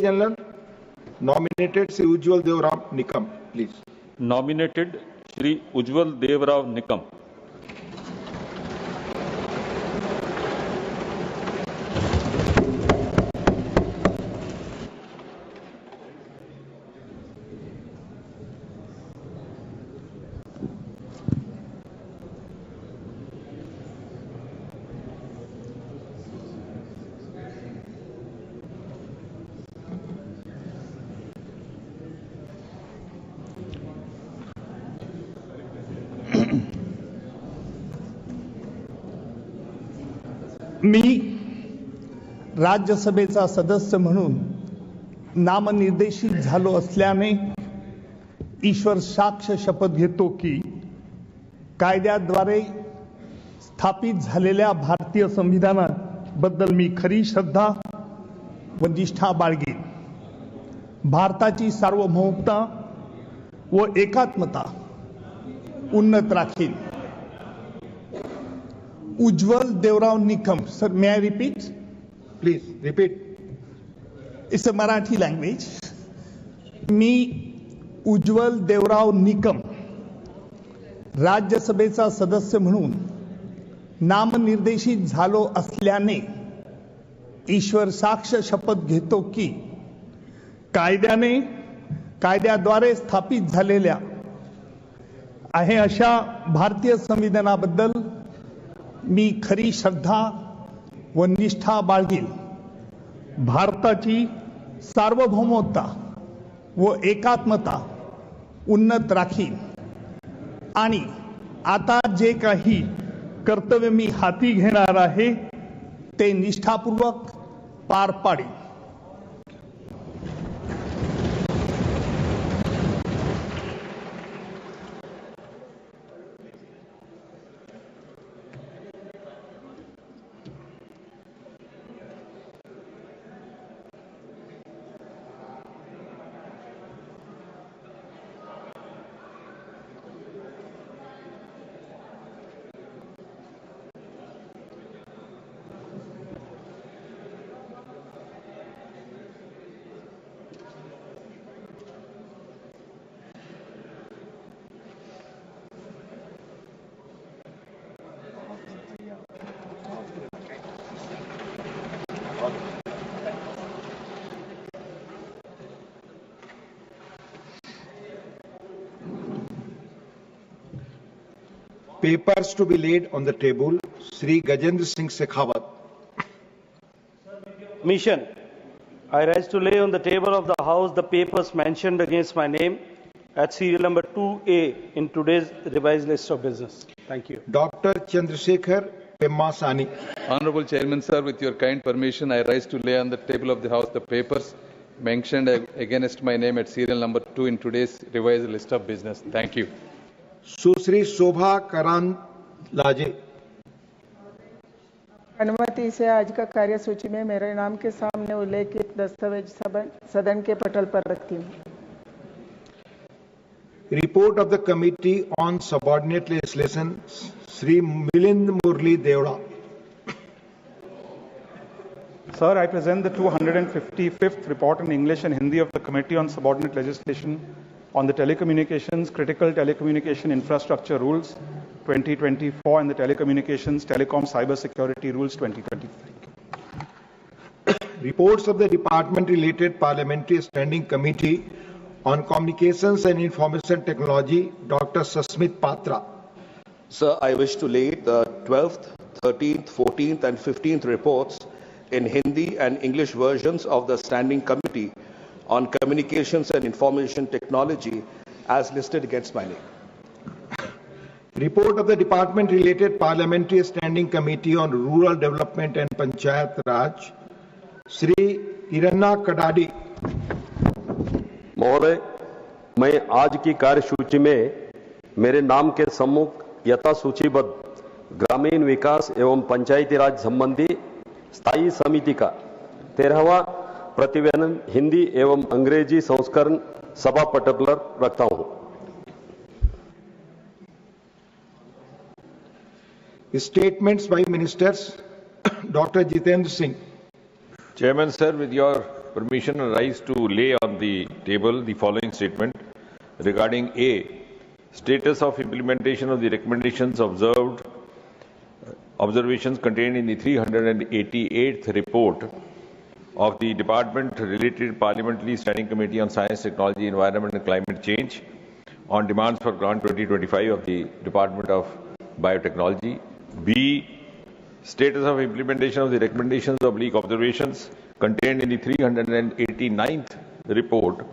General, nominated Sri Ujjwal Devrao Nikam, please. Nominated Shri Ujjwal Devrao Nikam. मी राज्यसभेचा सदस्य म्हणून नामनिर्देशित झालो असल्याने ईश्वर साक्ष शपथ घेतो की कायद्याद्वारे स्थापित झालेल्या भारतीय संविधानाबद्दल मी खरी श्रद्धा व निष्ठा बाळगेन. भारताची सार्वभौमता व एकात्मता उन्नत Rakhine. Ujjwal Devrao Nikam. Sir, may I repeat? Please repeat. It's a Marathi language. मी उज्ज्वल देवराव निकम राज्यसभेचा सदस्य म्हणून नामनिर्देशित झालो असल्याने ईश्वर साक्ष शपथ घेतो की कायद्याद्वारे स्थापित झालेल्या आहे अशा भारतीय संविधानाबद्दल मी खरी श्रद्धा व निष्ठा बाळगेन. भारताची सार्वभौमता व एकात्मता उन्नत राखीन आणि आता जे काही कर्तव्य मी हाती घेणार आहे ते निष्ठापूर्वक पार पाडेन. Papers to be laid on the table. Sri Gajendra Singh Shekhawat. Mission. I rise to lay on the table of the House the papers mentioned against my name at serial number 2A in today's revised list of business. Thank you. Dr. Chandrasekhar Pemmasani. Honorable Chairman, sir, with your kind permission, I rise to lay on the table of the House the papers mentioned against my name at serial number 2 in today's revised list of business. Thank you. Susri Shobha Karanlaje. अनुमति से आज का कार्यसूची में मेरे नाम के सामने उल्लेखित दस्तावेज सदन के पटल पर रखती हूँ. Report of the Committee on Subordinate Legislation, Sri Milind Murli Devra. Sir, I present the 255th report in English and Hindi of the Committee on Subordinate Legislation on the Telecommunications Critical Telecommunication Infrastructure Rules 2024 and the Telecommunications Telecom Cyber Security Rules 2023. Reports of the Department-related Parliamentary Standing Committee on Communications and Information Technology, Dr. Sasmit Patra. Sir, I wish to lay the 12th, 13th, 14th and 15th reports in Hindi and English versions of the Standing Committee on Communications and Information Technology as listed against my name. Report of the Department-related Parliamentary Standing Committee on Rural Development and Panchayat Raj, Sri Hiranna Kadadi. महोदय, मैं आज की कार्यसूची में मेरे नाम के सम्मुख यथा सूचीबद्ध ग्रामीण विकास एवं पंचायती राज संबंधी स्थायी समिति का 13वां प्रतिवेदन हिंदी एवं अंग्रेजी संस्करण सभा पटल पर रखता हूं. Statements by Ministers. Dr. Jitendra Singh. Chairman, sir, with your permission, I rise to lay on the table the following statement regarding A. Status of implementation of the observations contained in the 388th report of the Department-related Parliamentary Standing Committee on Science, Technology, Environment and Climate Change on demands for grant 2025 of the Department of Biotechnology. B. Status of implementation of the recommendations oblique observations contained in the 389th report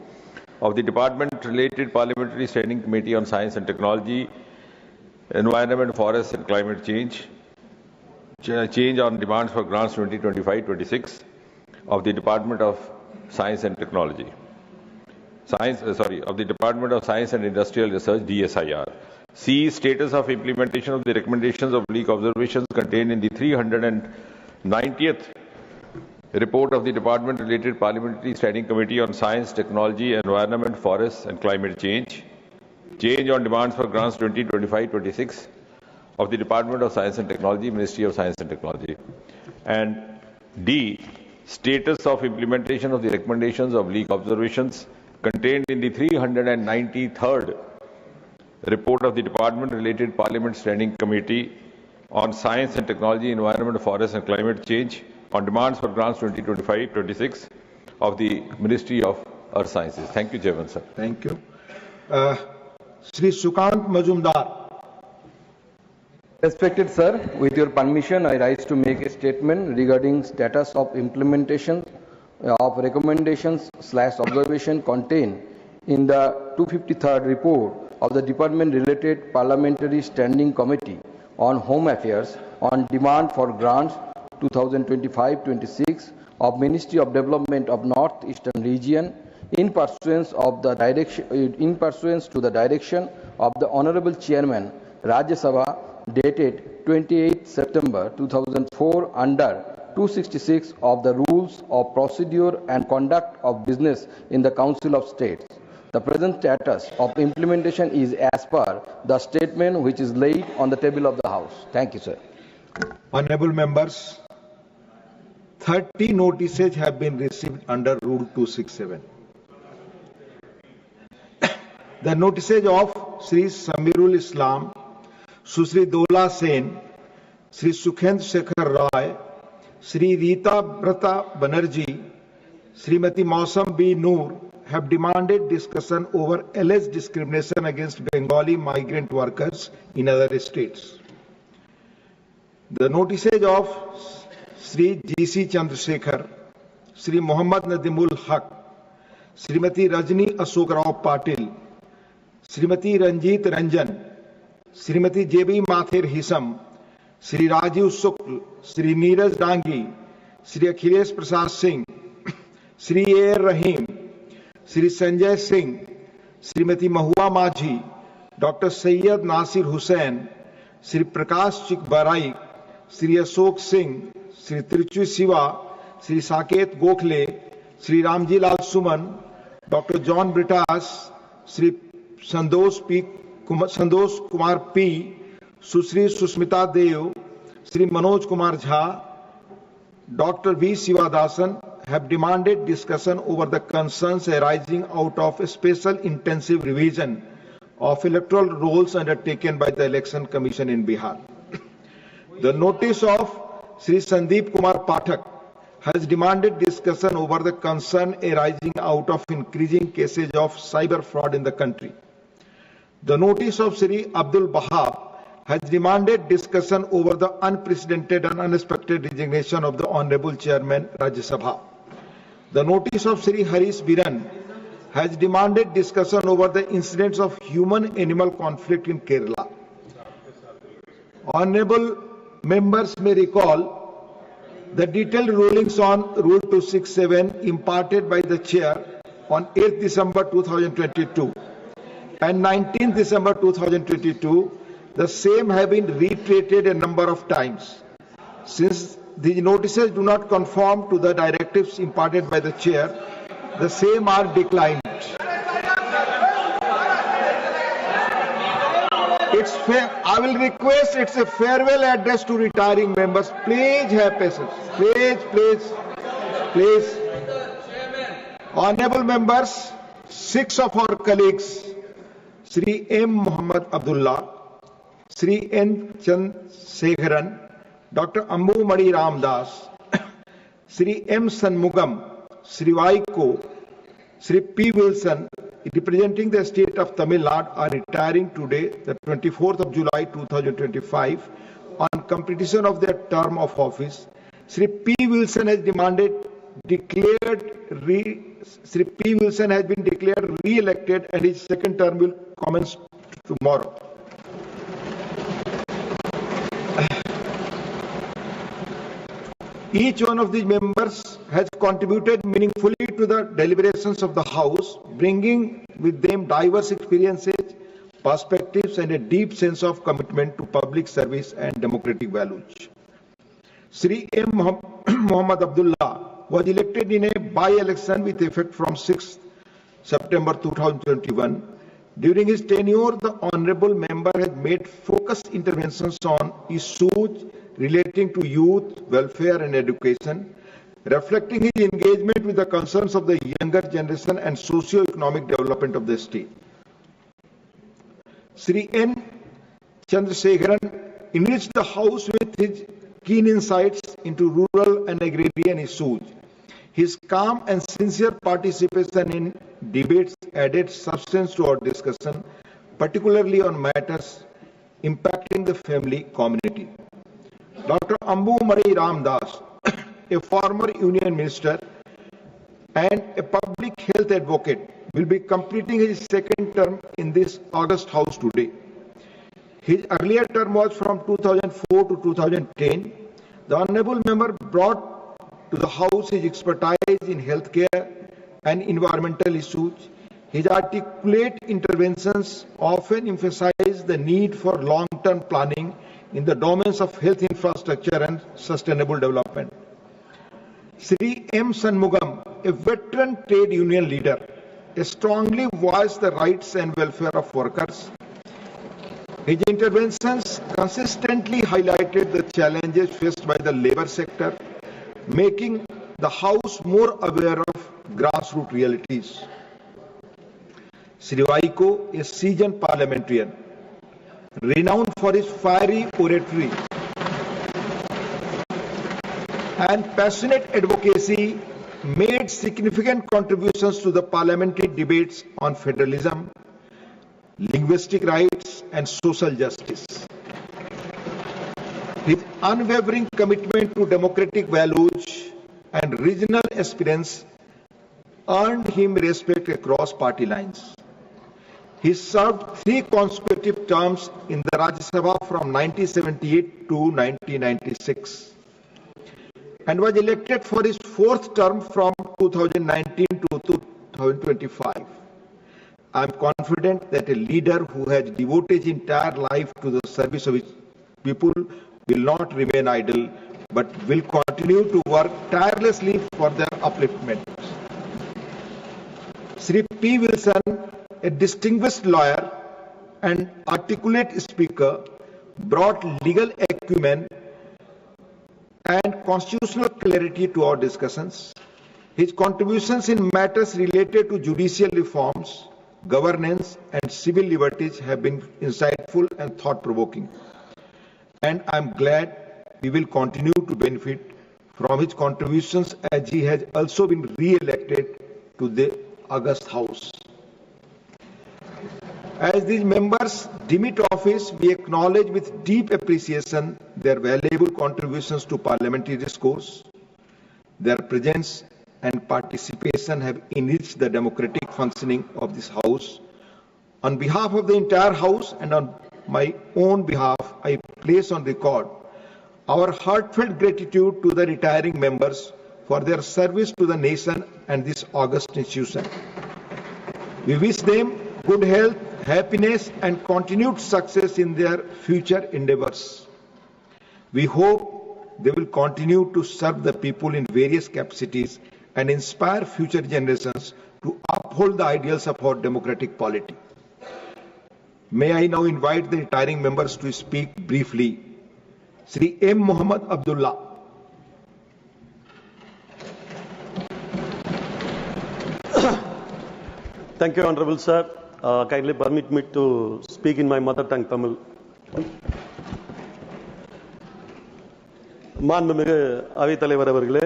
of the Department-related Parliamentary Standing Committee on Science and Technology, Environment, Forests and Climate Change on demands for grants 2025-26 of the Department of Science and Technology. Of the Department of Science and Industrial Research, DSIR. C. Status of implementation of the recommendations of oblique observations contained in the 390th report of the Department-related Parliamentary Standing Committee on Science, Technology, Environment, Forests and Climate Change on demands for grants 2025-26 of the Department of Science and Technology, Ministry of Science and Technology. And D. Status of implementation of the recommendations of oblique observations contained in the 393rd report of the Department-related Parliament Standing Committee on Science and Technology, Environment, Forests and Climate Change on demands for grants 2025-26 of the Ministry of Earth Sciences. Thank you, Chairman, sir. Thank you. Shri Sukant Majumdar. Respected sir, with your permission, I rise to make a statement regarding status of implementation of recommendations/observation contained in the 253rd report of the Department-related Parliamentary Standing Committee on Home Affairs on demand for grants 2025-26 of Ministry of Development of North-Eastern Region in pursuance to the direction of the Honorable Chairman, Rajya Sabha, dated 28 September 2004 under 266 of the Rules of Procedure and Conduct of Business in the Council of States. The present status of implementation is as per the statement which is laid on the table of the House. Thank you, sir. Honorable members, 30 notices have been received under Rule 267. The notices of Sri Samirul Islam, Susri Dola Sen, Sri Sukhendra Shekhar Roy, Sri Rita Brata Banerjee, Srimati Mausam B. Noor have demanded discussion over alleged discrimination against Bengali migrant workers in other states. The notices of Sri G.C. Chandrasekhar, Sri Muhammad Nadimul Haq, Srimati Rajni Ashok Rao Patil, Srimati Ranjit Ranjan, Srimati J.B. Mathir Hisam, Sri Rajiv Sukl, Sri Neeraj Dangi, Sri Akhilesh Prasad Singh, Sri A. Rahim, Sri Sanjay Singh, Srimati Mahua Majhi, Dr. Sayyid Nasir Hussain, Sri Prakash Chikbarai, Sri Ashok Singh, Sri Trichu Siva, Sri Saket Gokhale, Sri Ramji Lal Suman, Dr. John Britas, Sri Sandosh Kumar P, Susri Susmita Deo, Sri Manoj Kumar Jha, Dr. V. Sivadasan have demanded discussion over the concerns arising out of a special intensive revision of electoral rolls undertaken by the Election Commission in Bihar. The notice of Sri Sandeep Kumar Pathak has demanded discussion over the concern arising out of increasing cases of cyber fraud in the country. The notice of Sri Abdul Bahab has demanded discussion over the unprecedented and unexpected resignation of the Honorable Chairman, Rajya Sabha. The notice of Sri Harish Biran has demanded discussion over the incidents of human-animal conflict in Kerala. Honorable members may recall the detailed rulings on Rule 267 imparted by the Chair on 8th December 2022 and 19th December 2022. The same have been reiterated a number of times. Since the notices do not conform to the directives imparted by the Chair, the same are declined. I will request it's a farewell address to retiring members. Please have patience. Please. Honorable members, 6 of our colleagues, Sri M. Muhammad Abdullah, Sri N. Chandrasekharan, Dr. Ambu Madi Ramdas, Sri M. Sanmugam, Sri Vaiko, Sri P. Wilson, representing the state of Tamil Nadu, are retiring today, the 24th of July 2025, on completion of their term of office. Sri P. Wilson has been declared re-elected, and his second term will commence tomorrow. Each one of these members has contributed meaningfully to the deliberations of the House, bringing with them diverse experiences, perspectives, and a deep sense of commitment to public service and democratic values. Sri M. Muhammad Abdullah was elected in a by-election with effect from 6 September 2021. During his tenure, the honourable member has made focused interventions on issues relating to youth, welfare and education, reflecting his engagement with the concerns of the younger generation and socio-economic development of the state. Sri N. Chandrasekharan enriched the House with his keen insights into rural and agrarian issues. His calm and sincere participation in debates added substance to our discussion, particularly on matters impacting the family community. Dr. Ambu Madi Ramdas, a former Union Minister and a public health advocate, will be completing his second term in this August House today. His earlier term was from 2004 to 2010. The honourable member brought to the House his expertise in healthcare and environmental issues. His articulate interventions often emphasize the need for long-term planning in the domains of health infrastructure and sustainable development. Sri M. Sanmugam, a veteran trade union leader, strongly voiced the rights and welfare of workers. His interventions consistently highlighted the challenges faced by the labour sector, making the House more aware of grassroots realities. Sri Vaiko, a seasoned parliamentarian, renowned for his fiery oratory and passionate advocacy, made significant contributions to the parliamentary debates on federalism, linguistic rights and social justice. His unwavering commitment to democratic values and regional aspirants earned him respect across party lines. He served 3 consecutive terms in the Rajya Sabha from 1978 to 1996 and was elected for his 4th term from 2019 to 2025. I am confident that a leader who has devoted his entire life to the service of his people will not remain idle, but will continue to work tirelessly for their upliftment. Sri P. Wilson, a distinguished lawyer and articulate speaker, brought legal acumen and constitutional clarity to our discussions. His contributions in matters related to judicial reforms, governance and civil liberties have been insightful and thought-provoking. And I am glad we will continue to benefit from his contributions as he has also been re-elected to the August House. As these members demit office, we acknowledge with deep appreciation their valuable contributions to parliamentary discourse. Their presence and participation have enriched the democratic functioning of this House. On behalf of the entire House and on my own behalf, I place on record our heartfelt gratitude to the retiring members for their service to the nation and this august institution. We wish them good health, happiness and continued success in their future endeavours. We hope they will continue to serve the people in various capacities and inspire future generations to uphold the ideals of our democratic polity. May I now invite the retiring members to speak briefly. Sri M. Muhammad Abdullah. Thank you, Honorable Sir. Kindly permit me to speak in my mother tongue, Tamil. மாண்புமிகு அவைத்தலைவர் அவர்களே,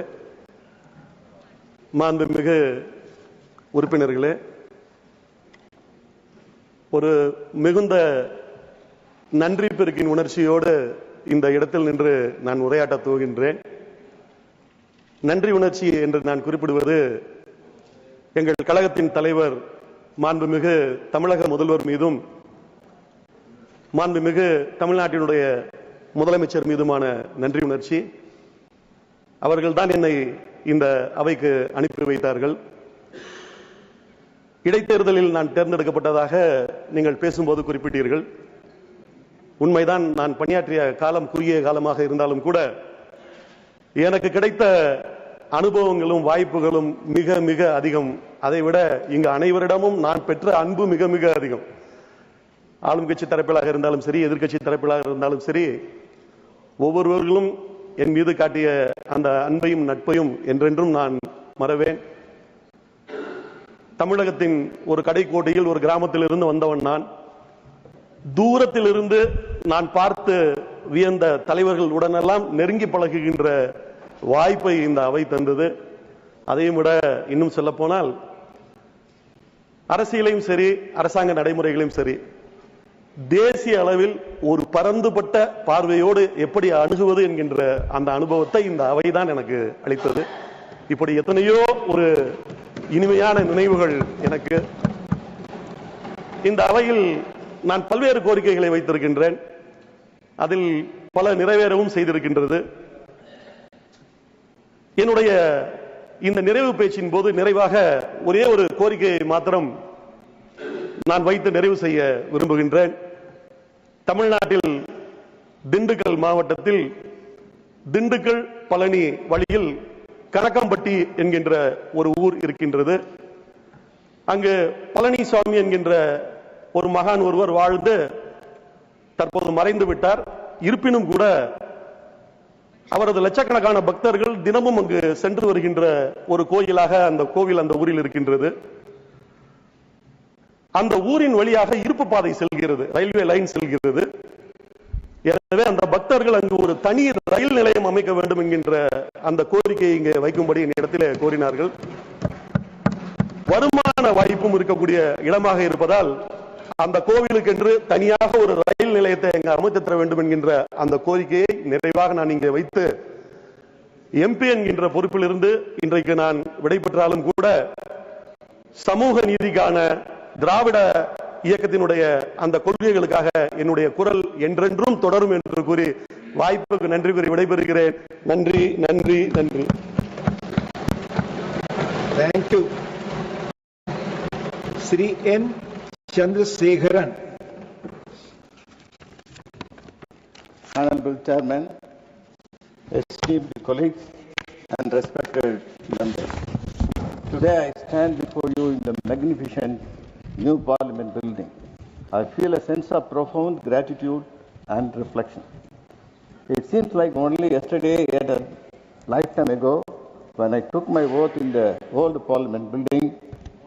மாண்புமிகு உறுப்பினர்களே, ஒரு மிகுந்த நன்றி பெருக்கின் உணர்ச்சியோடு இந்த இடத்தில் நின்று நான் உரையாற்றத் துவங்கின்றேன். நன்றி உணர்ச்சி என்று நான் குறிப்பிடுவது எங்கள் கழகத்தின் தலைவர் மாண்புமிகு தமிழக முதல்வர் மீதும் மாண்புமிகு தமிழ்நாட்டினுடைய முதலமைச்சர் மீதுமான நன்றி உணர்ச்சி. அவர்கள்தான் என்னை இந்த அவைக்கு அனுப்பி வைத்தார்கள். இடைத்தேர்தலில் நான் தேர்ந்தெடுக்கப்பட்டதாக நீங்கள் பேசும்போது குறிப்பிட்டீர்கள். உண்மைதான், நான் பணியாற்றிய காலம் குறுகிய காலமாக இருந்தாலும் கூட எனக்கு கிடைத்த அனுபவங்களும் வாய்ப்புகளும் மிக மிக அதிகம். அதைவிட இங்கு அனைவரிடமும் நான் பெற்ற அன்பு மிக மிக அதிகம். ஆளும் கட்சி தரப்பிலாக இருந்தாலும் சரி, எதிர்கட்சி தரப்பிலாக இருந்தாலும் சரி, ஒவ்வொருவர்களும் என் மீது காட்டிய அந்த அன்பையும் நட்பையும் என்றென்றும் நான் மறவேன். தமிழகத்தின் ஒரு கடைக்கோட்டையில் ஒரு கிராமத்திலிருந்து வந்தவன் நான். தூரத்திலிருந்து நான் பார்த்து வியந்த தலைவர்கள் உடனெல்லாம் நெருங்கி பழகுகின்ற வாய்ப்பை இந்த அவை தந்தது. அதையும் விட இன்னும் சொல்ல போனால், அரசியலையும் சரி, அரசாங்க நடைமுறைகளையும் சரி, தேசிய அளவில் ஒரு பரந்துபட்ட பார்வையோடு எப்படி அணுகுவது என்கின்ற அந்த அனுபவத்தை இந்த அவைதான் எனக்கு அளித்தது. இப்படி எத்தனையோ ஒரு இனிமையான நினைவுகள் எனக்கு. இந்த அவையில் நான் பல்வேறு கோரிக்கைகளை வைத்திருக்கின்றேன். அதில் பல நிறைவேறவும் செய்திருக்கின்றது. என்னுடைய இந்த நிறைவு பேச்சின் போது நிறைவாக ஒரே ஒரு கோரிக்கையை மாத்திரம் நான் வைத்து நிறைவு செய்ய விரும்புகின்றேன். தமிழ்நாட்டில் திண்டுக்கல் மாவட்டத்தில் திண்டுக்கல் பழனி வழியில் கணக்கம்பட்டி என்கின்ற ஒரு ஊர் இருக்கின்றது. அங்கு பழனிசாமி என்கின்ற ஒரு மகான் ஒருவர் வாழ்ந்து தற்போது மறைந்து விட்டார். இருப்பினும் கூட அவரது லட்சக்கணக்கான பக்தர்கள் தினமும் அங்கு சென்று வருகின்ற ஒரு கோயிலாக அந்த கோவில் அந்த ஊரில் இருக்கின்றது. அந்த ஊரின் வழியாக இருப்பு பாதை செல்கிறது, ரயில்வே லைன் செல்கிறது. எனவே அந்த பக்தர்கள் அங்கு ஒரு தனி ரயில் நிலையம் அமைக்க வேண்டும் என்கின்ற அந்த கோரிக்கையை இங்கே வைக்கும்படி என்னிடத்தில் கோரினார்கள். வருமான வாய்ப்பும் இருக்கக்கூடிய இடமாக இருப்பதால் அந்த கோவிலுக்கென்று தனியாக ஒரு ரயில் நிலையத்தை இங்கு அமைத்து தர வேண்டும் என்கின்ற அந்த கோரிக்கையை நிறைவாக நான் இங்கே வைத்து, எம்பி என்கின்ற பொறுப்பிலிருந்து இன்றைக்கு நான் விடைபெற்றாலும் கூட சமூக நீதிக்கான திராவிட இயக்கத்தினுடைய அந்த கொள்கைகளுக்காக என்னுடைய குரல் என்றென்றும் தொடரும் என்று கூறி வாய்ப்புக்கு நன்றி கூறி விடைபெறுகிறேன். நன்றி, நன்றி, நன்றி. Thank you. Sri N Chandrasekharan. Honorable Chairman, esteemed colleagues and respected members. Today I stand before you in the magnificent new Parliament building. I feel a sense of profound gratitude and reflection. It seems like only yesterday, yet a lifetime ago, when I took my oath in the old Parliament building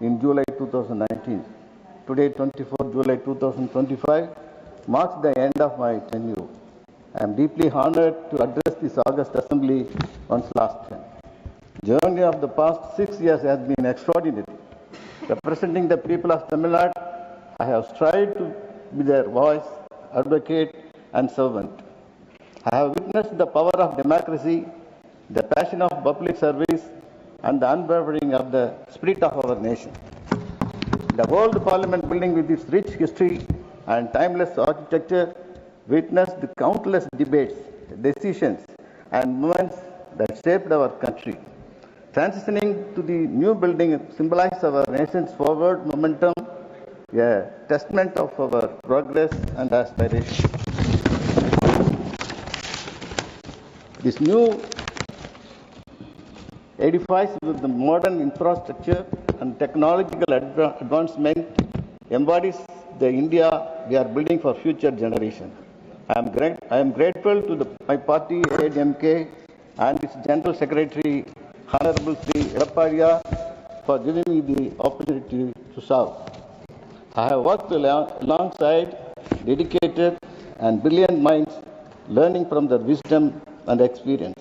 in July 2019. Today, 24 July 2025, marks the end of my tenure. I am deeply honored to address this August Assembly once last time. The journey of the past 6 years has been extraordinary. Representing the people of Tamil Nadu, I have strived to be their voice, advocate, and servant. I have witnessed the power of democracy, the passion of public service, and the unwavering of the spirit of our nation. The old Parliament building with its rich history and timeless architecture witnessed the countless debates, decisions, and movements that shaped our country. Transitioning to the new building symbolizes our nation's forward momentum, a testament of our progress and aspiration. This new edifice with the modern infrastructure and technological advancement embodies the India we are building for future generations. I am grateful to my party, ADMK, and its General Secretary, Honorable Sri Edapadiya, for giving me the opportunity to serve. I have worked alongside dedicated and brilliant minds, learning from their wisdom and experience.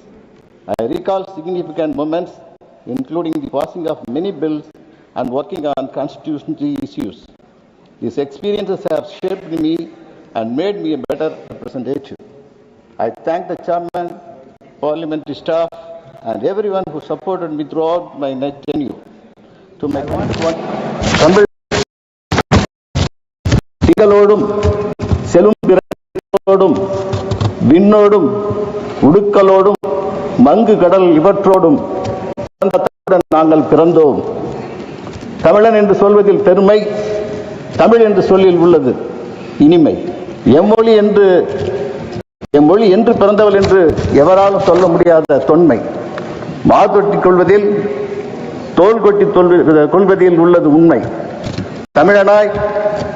I recall significant moments, including the passing of many bills and working on constitutional issues. These experiences have shaped me and made me a better representative. I thank the chairman, parliamentary staff, and everyone who supported me throughout my tenure. To my constituents, திங்களோடும் செலும்பிரோடும் விண்ணோடும் உடுக்கலோடும் மங்கு கடல் இவற்றோடும் நாங்கள் பிறந்தோம். தமிழன் என்று சொல்வதில் பெருமை, தமிழ் என்று சொல்லில் உள்ளது இனிமை. எம்மொழி என்று பிறந்தவள் என்று எவராலும் சொல்ல முடியாத தொன்மை. மாதொட்டிக் கொள்வதில், தோல் கொட்டி கொள்வதில் உள்ளது உண்மை. தமிழனாய்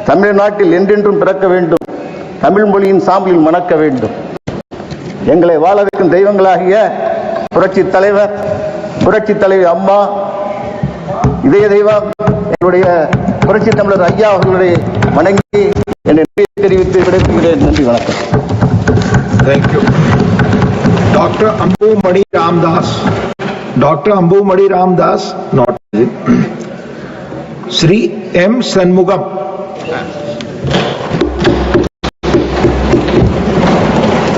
தமிழ்நாட்டில் என்றென்றும் பிறக்க வேண்டும், தமிழ் மொழியின் சாம்பலில் மணக்க வேண்டும். எங்களை வாழ வைக்கும் தெய்வங்களாகிய புரட்சித் தலைவி அம்மா, இதய தெய்வம் என்னுடைய புரட்சி தமிழர் ஐயா அவர்களை வணங்கி என்னை தெரிவித்து விடைபெறுகிறேன். நன்றி, வணக்கம். Thank you. Dr. Ambu Mani Ramdas. Dr. Ambu Mani Ramdas, not Sri M. Sanmugam.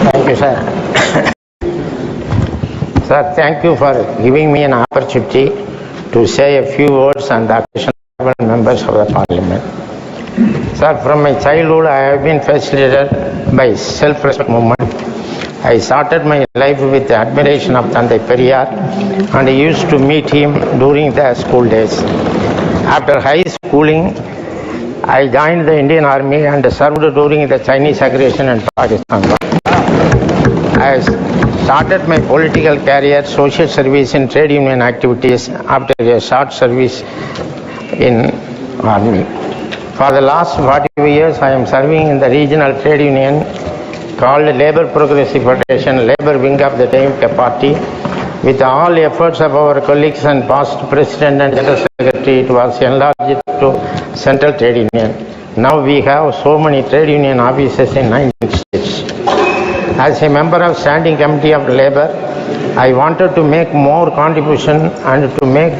Thank you, sir. Sir, thank you for giving me an opportunity to say a few words on the occasional members of the parliament. Sir, from my childhood I have been fascinated by self-respect movement. I started my life with the admiration of Thandai Periyar and I used to meet him during the school days. After high schooling, I joined the Indian Army and served during the Chinese aggression in Pakistan. I started my political career, social service in trade union activities after a short service in Army. For the last 45 years, I am serving in the regional trade union called Labour Progressive Federation, Labour Wing of the DMK Party. With all efforts of our colleagues and past President and General Secretary, it was enlarged to Central Trade Union. Now we have so many trade union offices in 19 states. As a member of Standing Committee of Labour, I wanted to make more contribution and to make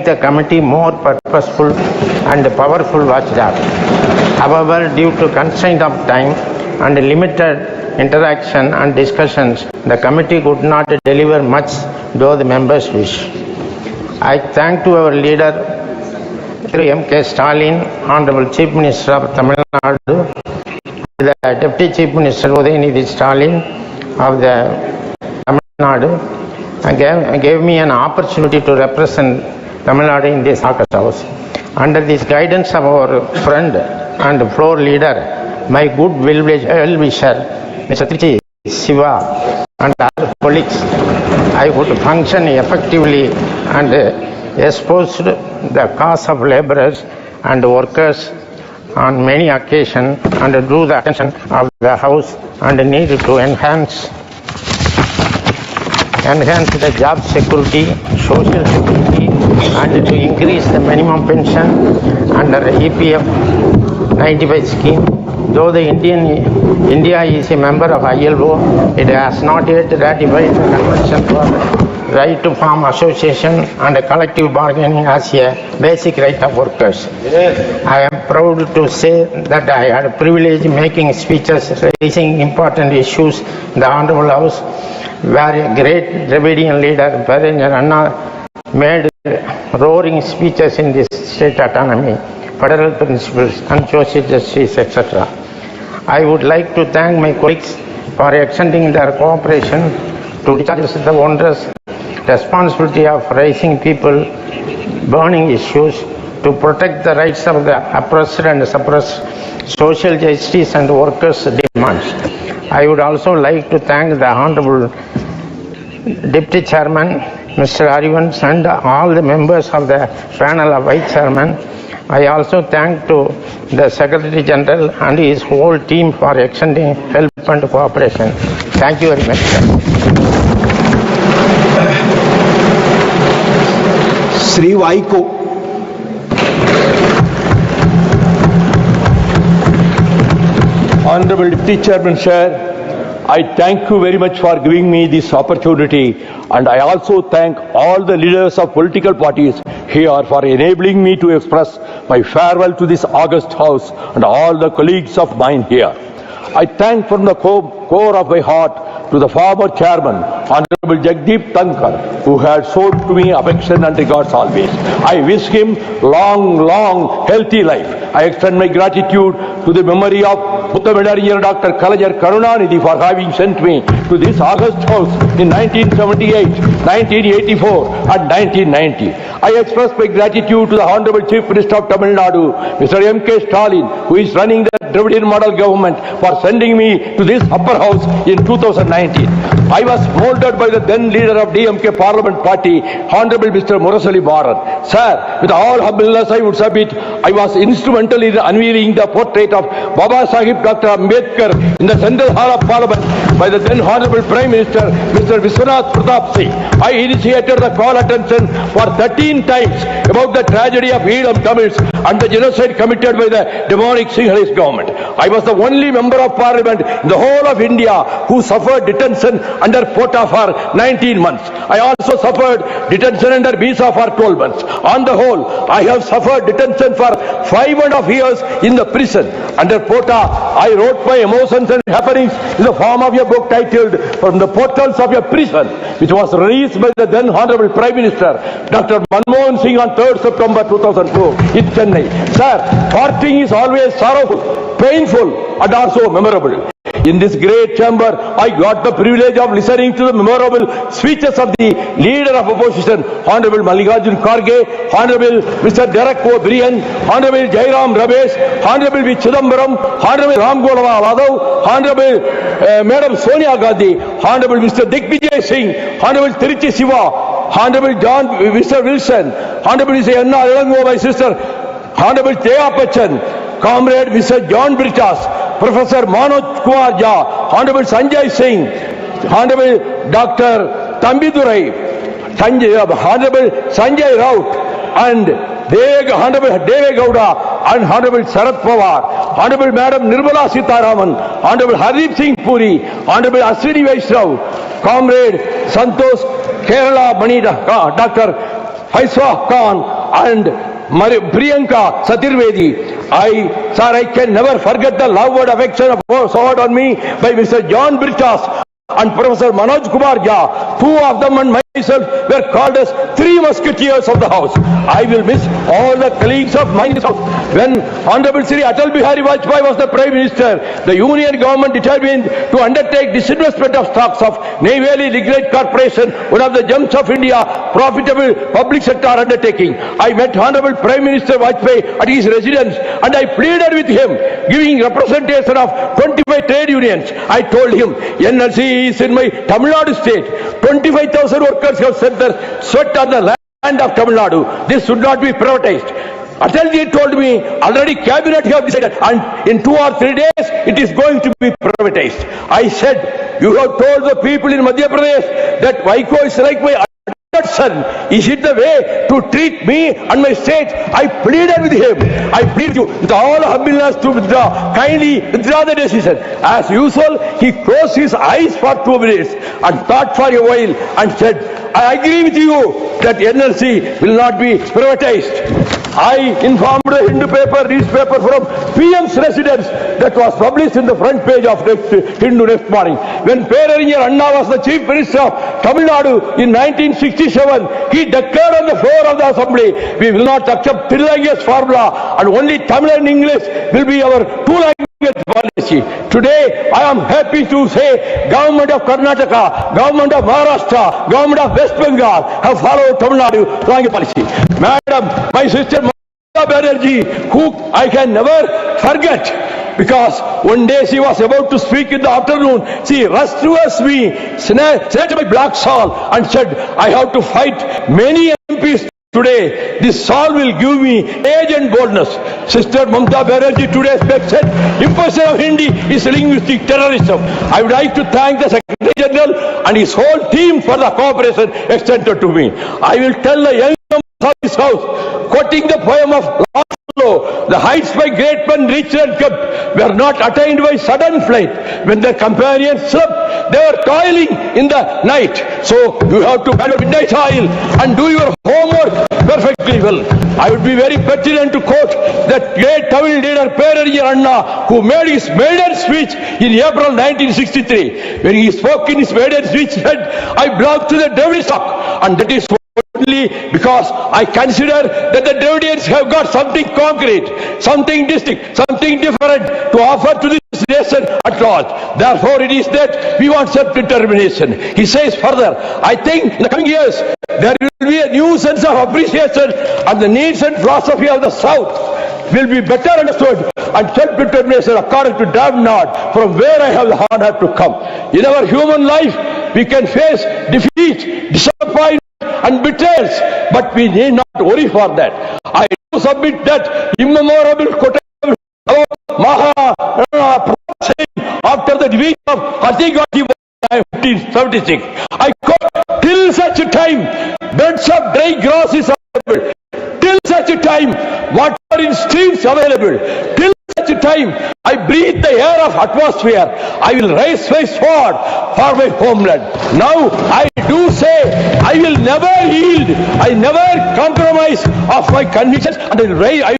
the committee more purposeful and powerful watchdog. However, due to constraint of time and limited interaction and discussions, the committee could not deliver much, though the members wish. I thank to our leader, M.K. Stalin, Honorable Chief Minister of Tamil Nadu, the Deputy Chief Minister Udayanidhi Stalin of the Tamil Nadu, and gave me an opportunity to represent Tamil Nadu in this August House. Under this guidance of our friend and floor leader, my good well-wisher, Mr. Trichi Siva, and other colleagues, I would function effectively and espouse the cause of laborers and workers on many occasions and drew the attention of the House and need to enhance the job security, social security, and to increase the minimum pension under the EPF 95 scheme. Though India is a member of ILO, it has not yet ratified the Convention for the right to form association and collective bargaining as a basic right of workers. Yes. I am proud to say that I had a privilege making speeches raising important issues in the Honorable House, where a great Dravidian leader, Perenjar Anna, made roaring speeches in this state autonomy, federal principles and social justice, etc. I would like to thank my colleagues for extending their cooperation to discharge the onerous responsibility of raising people burning issues to protect the rights of the oppressed and suppressed, social justice and workers' demands. I would also like to thank the Honorable Deputy Chairman, Mr. Arivans, and all the members of the panel of Vice Chairman. I also thank to the Secretary General and his whole team for extending help and cooperation. Thank you very much, sir. Sri Vaiko. Honorable Deputy Chairman, sir, I thank you very much for giving me this opportunity, and I also thank all the leaders of political parties here for enabling me to express my farewell to this august house and all the colleagues of mine here. I thank from the core of my heart to the former chairman, Honorable Jagdeep Dhankhar, who had shown to me affection and regards always. I wish him long, healthy life. I extend my gratitude to the memory of Uttamadarya Dr. Kalajar Karunanidhi for having sent me to this august house in 1978, 1984 and 1990. I express my gratitude to the Honorable Chief Minister of Tamil Nadu, Mr. M.K. Stalin, who is running the Dravidian model government, for sending me to this upper house in 2019. I was molded by the then leader of DMK Parliament Party, Honorable Mr. Murasali Bharat. Sir, with all humbleness I would submit, I was instrumental in unveiling the portrait of Baba Sahib Dr. Ambedkar in the Central Hall of Parliament by the then Honorable Prime Minister, Mr. Vishwanath Pratap Singh. I initiated the call attention for 13 times about the tragedy of Elam Tamils and the genocide committed by the demonic Sinhalese government. I was the only member of Parliament in the whole of India who suffered detention under quota for 19 months. I also suffered detention under visa for 12 months. On the whole, I have suffered detention for 5.5 years in the prison. Under quota, I wrote my emotions and happenings in the form of a book titled From the Portals of a Prison, which was released by the then Honorable Prime Minister, Dr. Monsoon Singh on 3rd September 2004 in Chennai. Sir, parting is always sorrowful, painful and also memorable. In this great chamber, I got the privilege of listening to the memorable speeches of the leader of opposition, Honorable Mallikarjun Kharge, Honorable Mr. Derek O'Brien, Honorable Jairam Ramesh, Honorable V. Chidambaram, Honorable Ram Gopal Yadav, Honorable Madam Sonia Gandhi, Honorable Mr. Digvijay Singh, Honorable Tiruchi Siva, Honorable John Mr. Wilson, Honorable Mr. Anna Ilango, my sister, Honorable Jaya Bachchan, Comrade Mr. John Britas, Professor Manoj Kumar Jha, Honorable Sanjay Singh, Honorable Dr. Tambidurai, Honorable Sanjay Raut, and Honorable Deve Gowda, and Honorable Sharad Pawar, Honorable Madam Nirmala Sitaraman, Honorable Hardeep Singh Puri, Honorable Ashwini Vaishnav, Comrade Santosh Kerala Mani, Dr. Faiswa Khan, and Priyanka Satirvedi. I can never forget the love and affection showered on me by Mr. John Britas and Professor Manoj Kumar Jha. Two of them and myself were called as three musketeers of the house. I will miss all the colleagues of mine in this house. When Honorable Sri Atal Bihari Vajpayee was the Prime Minister, the Union government determined to undertake disinvestment of stocks of Neyveli Lignite Corporation, one of the gems of India, profitable public sector undertaking. I met Honorable Prime Minister Vajpayee at his residence and I pleaded with him, giving representation of 25 trade unions. I told him, NLC is in my Tamil Nadu state. 25,000 workers have set their sweat on the land of Tamil Nadu. This should not be privatized. Atalji told me, already cabinet have decided, and in 2 or 3 days it is going to be privatized. I said, you have told the people in Madhya Pradesh that Vaiko is like my son. Is it the way to treat me and my state? I pleaded with him. I plead you with all humbleness to withdraw. Kindly withdraw the decision. As usual, he closed his eyes for 2 minutes and thought for a while and said, I agree with you that NLC will not be privatized. I informed the Hindu newspaper from PM's residence that was published in the front page of Hindu next morning. When Perarinyar Anna was the Chief Minister of Tamil Nadu in 1967, he declared on the floor of the Assembly, we will not accept three language formula and only Tamil and English will be our two language policy. Today, I am happy to say government of Karnataka, government of Maharashtra, government of West Bengal have followed Tamil Nadu language policy. Madam, my sister Mamata Banerjee, who I can never forget, because one day she was about to speak in the afternoon, she rushed towards me, snatched my black shawl and said, I have to fight many MPs today. This shawl will give me age and boldness. Sister Mamata Banerjee today said, imposition of Hindi is linguistic terrorism. I would like to thank the Secretary General and his whole team for the cooperation extended to me. I will tell the young members of this house, quoting the poem of Lord, The heights my great men reached and kept were not attained by sudden flight. When their companions slept, they were toiling in the night. So you have to have a midnight toil and do your homework perfectly well. I would be very pertinent to quote that great Tamil leader Perariya Anna, who made his maiden speech in April 1963. When he spoke in his maiden speech, he said, "I belong to the Dravidian stock," and that is only because I consider that the Dravidians have got something concrete, something distinct, something different to offer to this nation at large. Therefore, it is that we want self-determination. He says further, I think in the coming years, there will be a new sense of appreciation and the needs and philosophy of the South will be better understood and self-determination according to Dhankhar, from where I have the honor to come. In our human life, we can face defeat, disappointment, and betrayals, but we need not worry for that. I do submit that immemorable quotation about Maharana after the division of Hatigati in 1576. I quote, till such a time, beds of dry grass is available. Till such a time, water in streams available. Till such a time, I breathe the air of atmosphere. I will raise my sword for my homeland. Now, I do say, I will never yield. I never compromise of my convictions, and I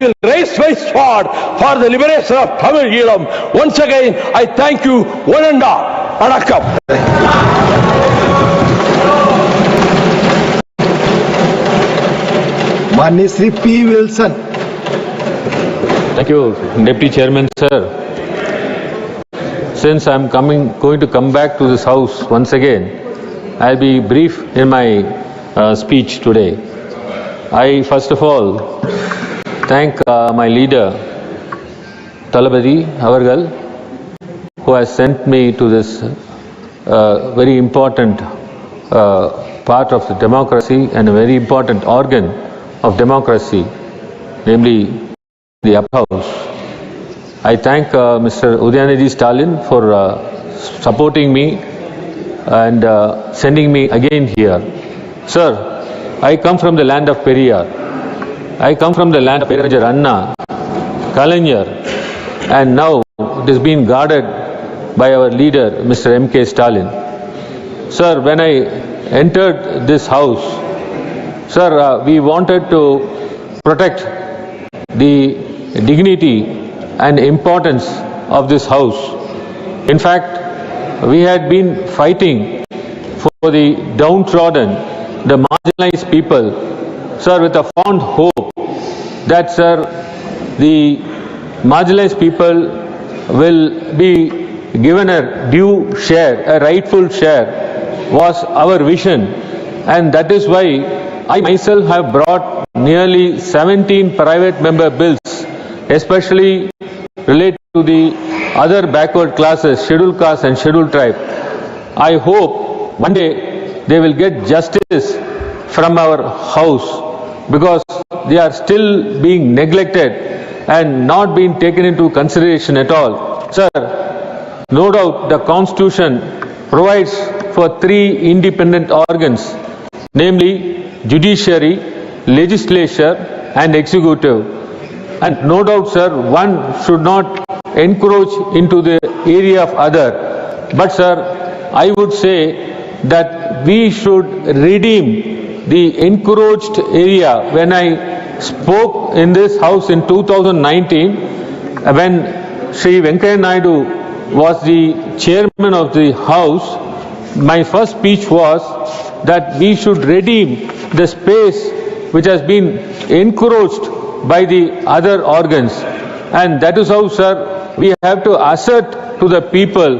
will raise my sword for the liberation of Tamil Eelam. Once again, I thank you, one and all. Vanakkam. माननीय Shri P Wilson. Thank you, Deputy Chairman, sir. Since I'm going to come back to this house once again, I'll be brief in my speech today. I first of all thank my leader, Talabadi Avargal, who has sent me to this very important part of the democracy and a very important organ of democracy, namely the upper house. I thank Mr. Udyanidhi Stalin for supporting me and sending me again here. Sir, I come from the land of Periyar. I come from the land of Periyar Anna, Kalaignar, and now it is being guarded by our leader, Mr. M.K. Stalin. Sir, when I entered this house, sir, we wanted to protect the dignity and importance of this house. In fact, we had been fighting for the downtrodden, the marginalized people, sir, with a fond hope that, sir, the marginalized people will be given a due share, a rightful share, was our vision. And that is why I myself have brought nearly 17 private member bills, especially related to the other backward classes, scheduled caste and scheduled tribe. I hope one day they will get justice from our house, because they are still being neglected and not being taken into consideration at all. Sir, no doubt the Constitution provides for 3 independent organs, namely judiciary, legislature and executive. And no doubt, sir, one should not encroach into the area of other. But, sir, I would say that we should redeem the encroached area. When I spoke in this house in 2019, when Sri Venkaiah Naidu was the chairman of the house, my first speech was that we should redeem the space which has been encroached by the other organs. And that is how, sir, we have to assert to the people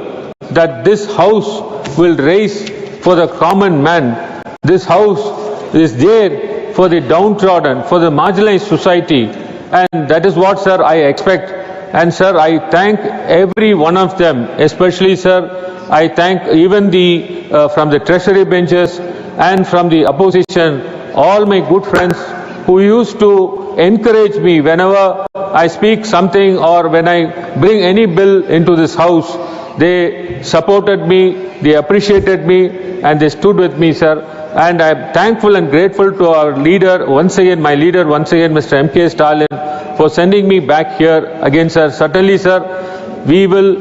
that this house will raise for the common man. This house is there for the downtrodden, for the marginalized society. And that is what, sir, I expect. And, sir, I thank every one of them, especially, sir, I thank even the from the treasury benches and from the opposition, all my good friends who used to encourage me whenever I speak something or when I bring any bill into this house. They supported me, they appreciated me, and they stood with me, sir. And I am thankful and grateful to our leader, once again, my leader, once again, Mr. M.K. Stalin, for sending me back here again, sir. Certainly, sir, we will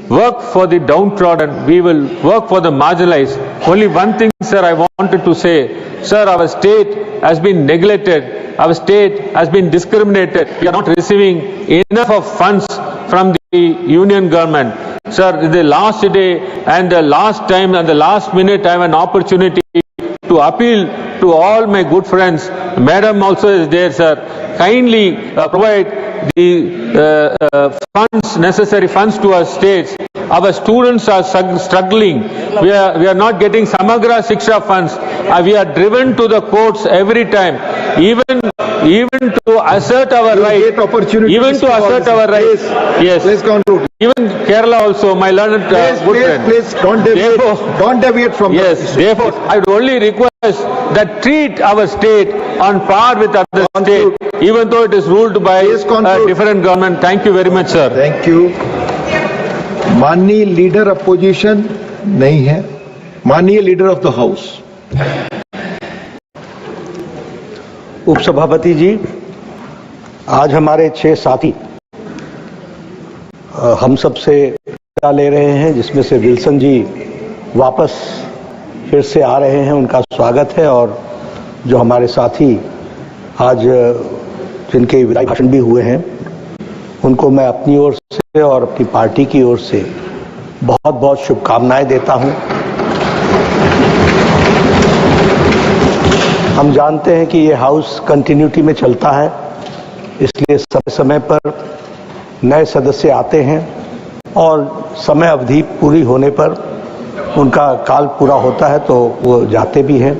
work for the downtrodden, we will work for the marginalized. Only one thing, sir, I wanted to say. Sir, our state has been neglected, our state has been discriminated. We are not receiving enough of funds from the union government. Sir, the last day and the last time and the last minute I have an opportunity to appeal to all my good friends. Madam also is there, sir. Kindly provide the funds, necessary funds to our states. Our students are struggling. We are not getting Samagra Shiksha funds. We are driven to the courts every time. Even to assert our rights. Even to assert our rights. Yes. Please conclude. Even Kerala also, my learned good friend. Please don't deviate from yes, this. Therefore, I would only request that treat our state on par with other states, even though it is ruled by a different government. Thank you very much, sir. Thank you. माननीय leader opposition नहीं है, माननीय leader of the house. उपसभापति जी, आज हमारे 6 साथी हम सब से विदा ले रहे हैं, जिसमें से विल्सन जी वापस फिर से आ रहे हैं, उनका स्वागत है। और जो हमारे साथी आज जिनके विदाई भाषण भी हुए हैं, उनको मैं अपनी ओर से और अपनी पार्टी की ओर से बहुत बहुत शुभकामनाएं देता हूं। हम जानते हैं कि ये हाउस कंटिन्यूटी में चलता है, इसलिए समय समय पर नए सदस्य आते हैं और समय अवधि पूरी होने पर उनका काल पूरा होता है तो वो जाते भी हैं।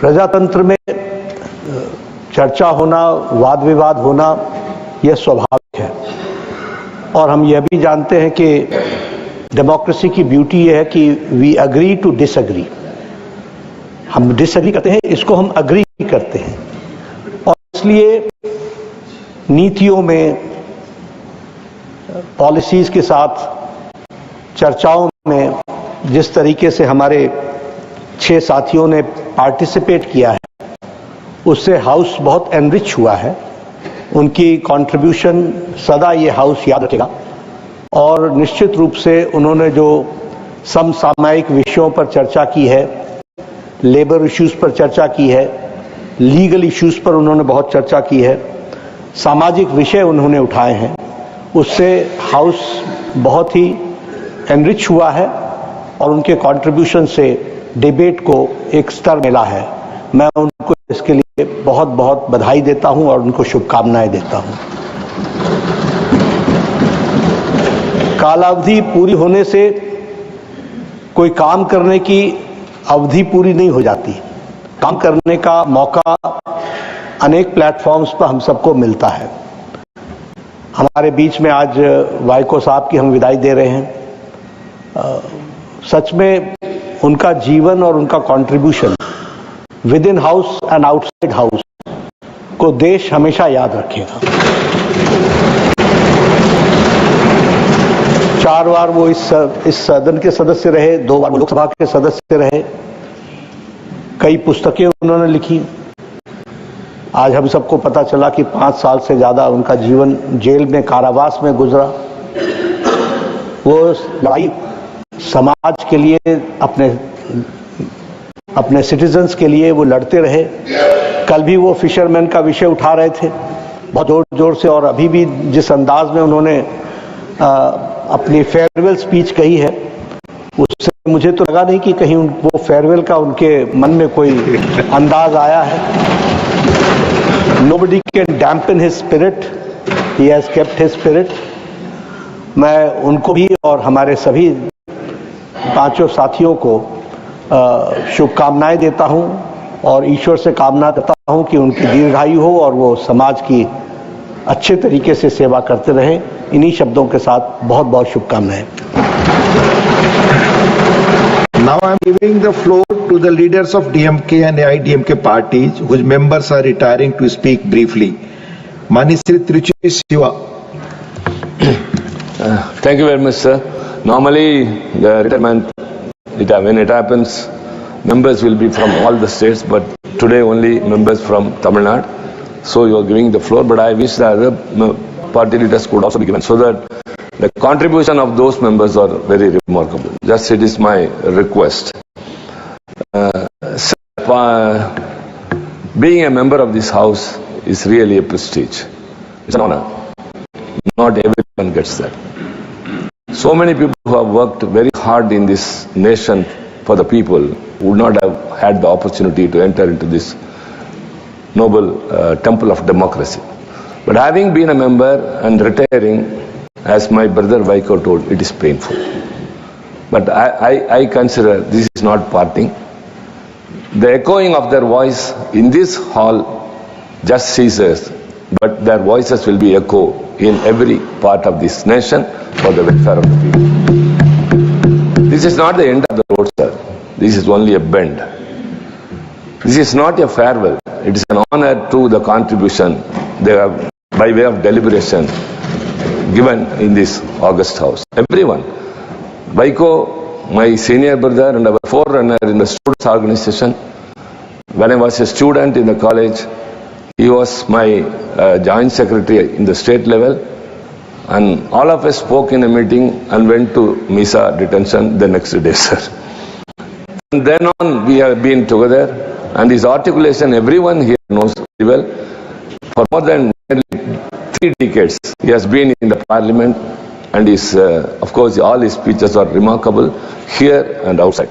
प्रजातंत्र में चर्चा होना, वाद विवाद होना, यह स्वाभाविक है। और हम यह भी जानते हैं कि डेमोक्रेसी की ब्यूटी यह है कि वी अग्री टू डिसएग्री। हम डिसएग्री करते हैं, इसको हम अग्री करते हैं। और इसलिए नीतियों में, पॉलिसीज के साथ चर्चाओं में जिस तरीके से हमारे 6 साथियों ने पार्टिसिपेट किया है, उससे हाउस बहुत एनरिच हुआ है। उनकी कंट्रीब्यूशन सदा ये हाउस याद रखेगा। और निश्चित रूप से उन्होंने जो समसामयिक विषयों पर चर्चा की है, लेबर इश्यूज पर चर्चा की है, लीगल इश्यूज पर उन्होंने बहुत चर्चा की है, सामाजिक विषय उन्होंने उठाए हैं, उससे हाउस बहुत ही एनरिच हुआ है और उनके कंट्रीब्यूशन से डिबेट को एक स्तर मिला है। मैं उनको इसके लिए बहुत बहुत बधाई देता हूं और उनको शुभकामनाएं देता हूं। कालावधि पूरी होने से कोई काम करने की अवधि पूरी नहीं हो जाती। काम करने का मौका अनेक प्लेटफॉर्म्स पर हम सबको मिलता है। हमारे बीच में आज वाइको साहब की हम विदाई दे रहे हैं। सच में उनका जीवन और उनका contribution with in house and outside house को देश हमेशा याद रखेगा। 4 बार वो इस सदन के सदस्य रहे, 2 बार लोकसभा के सदस्य रहे, कई पुस्तकें उन्होंने लिखी। आज हम सबको पता चला कि 5 साल से ज्यादा उनका जीवन जेल में, कारावास में गुजरा। वो लड़ाई समाज के लिए, अपने सिटीजन्स के लिए वो लड़ते रहे। कल भी वो फिशरमैन का विषय उठा रहे थे बहुत जोर जोर से, और अभी भी जिस अंदाज में उन्होंने अपनी फेयरवेल स्पीच कही है, उससे मुझे तो लगा नहीं कि कहीं वो फेयरवेल का उनके मन में कोई अंदाज आया है। Nobody can dampen his spirit. He has kept his spirit. मैं उनको भी और हमारे सभी 5 साथियों को शुभकामनाएं देता हूं और ईश्वर से कामना करता हूं कि उनकी दीर्घायु हो और वो समाज की अच्छे तरीके से सेवा करते रहें। इन्हीं शब्दों के साथ बहुत बहुत शुभकामनाएं। Now I am giving the floor to the leaders of DMK and AIDMK parties whose members are retiring to speak briefly. Mani Sri Tiruchi Siva. Thank you very much, sir. Normally, the retirement, when it happens, members will be from all the states, but today only members from Tamil Nadu. so you are giving the floor, but I wish the other party leaders could also be given, so that the contribution of those members are very remarkable. Just it is my request. Being a member of this house is really a prestige. It's an honor. Not everyone gets that. So many people who have worked very hard in this nation for the people would not have had the opportunity to enter into this noble temple of democracy. But having been a member and retiring, as my brother Vaiko told, it is painful. But I consider this is not parting. The echoing of their voice in this hall just ceases, but their voices will be echoed in every part of this nation for the welfare of the people. This is not the end of the road, sir. This is only a bend. This is not a farewell. It is an honor to the contribution they have, by way of deliberation, given in this august house. Everyone. Vaiko, my senior brother and our forerunner in the students' organization, when I was a student in the college, he was my joint secretary in the state level, and all of us spoke in a meeting and went to Misa detention the next day, sir. From then on, we have been together, and his articulation, everyone here knows very well. For more than 3 decades, he has been in the parliament, and his, of course, all his speeches are remarkable here and outside.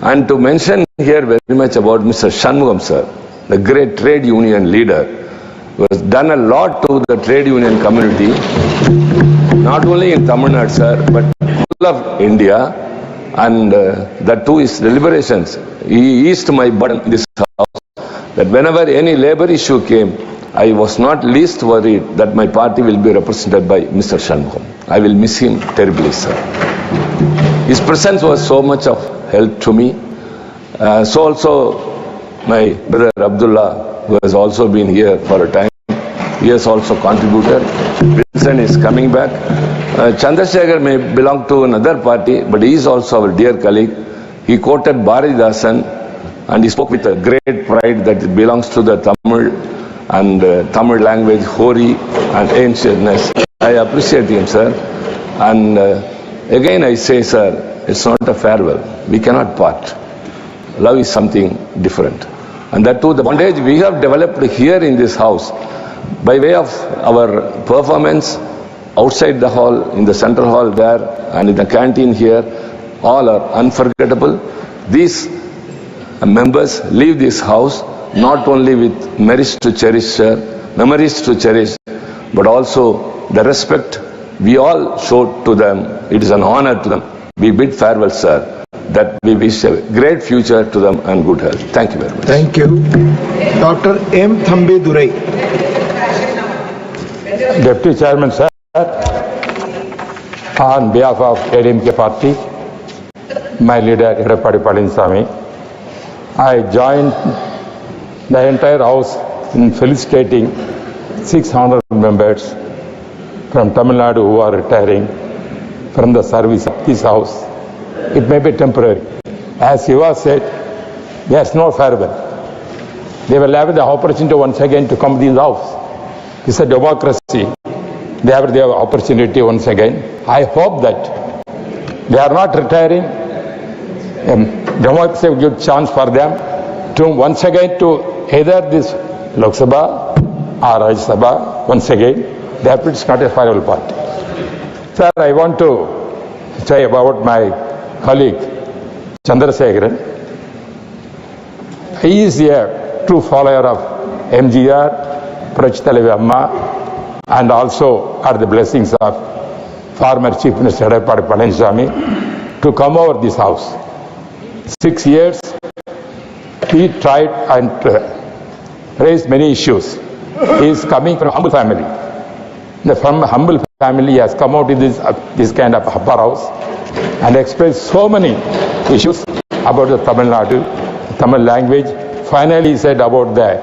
And to mention here very much about Mr. Shanmugam, sir, the great trade union leader, who has done a lot to the trade union community, not only in Tamil Nadu, sir, but all of India, and that too his deliberations. He eased my burden in this house, that whenever any labor issue came, I was not least worried that my party will be represented by Mr. Shanmugam. I will miss him terribly, sir. His presence was so much of help to me. So also my brother Abdullah, who has also been here for a time, he has also contributed. Vincent is coming back. Chandrasekhar may belong to another party, but he is also our dear colleague. He quoted Bharatidasan, and he spoke with a great pride that it belongs to the Tamil and Tamil language, Hori and ancientness. I appreciate him, sir. And again I say, sir, it's not a farewell. We cannot part. Love is something different. And that too, the bondage we have developed here in this house, by way of our performance outside the hall, in the central hall there, and in the canteen here, all are unforgettable. These members leave this house not only with memories to cherish, but also the respect we all showed to them. It is an honor to them. We bid farewell, sir, that we wish a great future to them and good health. Thank you very much. Thank you. Dr. M. Thambi Durai. Deputy Chairman, sir, on behalf of ADMK party, my leader, Edappadi Palaniswamy, I joined the entire house in felicitating 600 members from Tamil Nadu who are retiring from the service of this house. It may be temporary. As Yuva said, there's no farewell. They will have the opportunity once again to come to this house. It's a democracy. They have the opportunity once again. I hope that they are not retiring. Democracy will give chance for them to once again to either this Lok Sabha or Rajya Sabha once again. Therefore, it's not a farewell party. Sir, I want to say about my colleague Chandrasekharan. He is a true follower of MGR, Prachitalevi Amma, and also are the blessings of former Chief Minister Edappadi Palaniswamy to come over this house. 6 years, he tried and raised many issues. He is coming from a humble family. From a humble family, he has come out in this kind of upper house and expressed so many issues about the Tamil Nadu, Tamil language. Finally, he said about the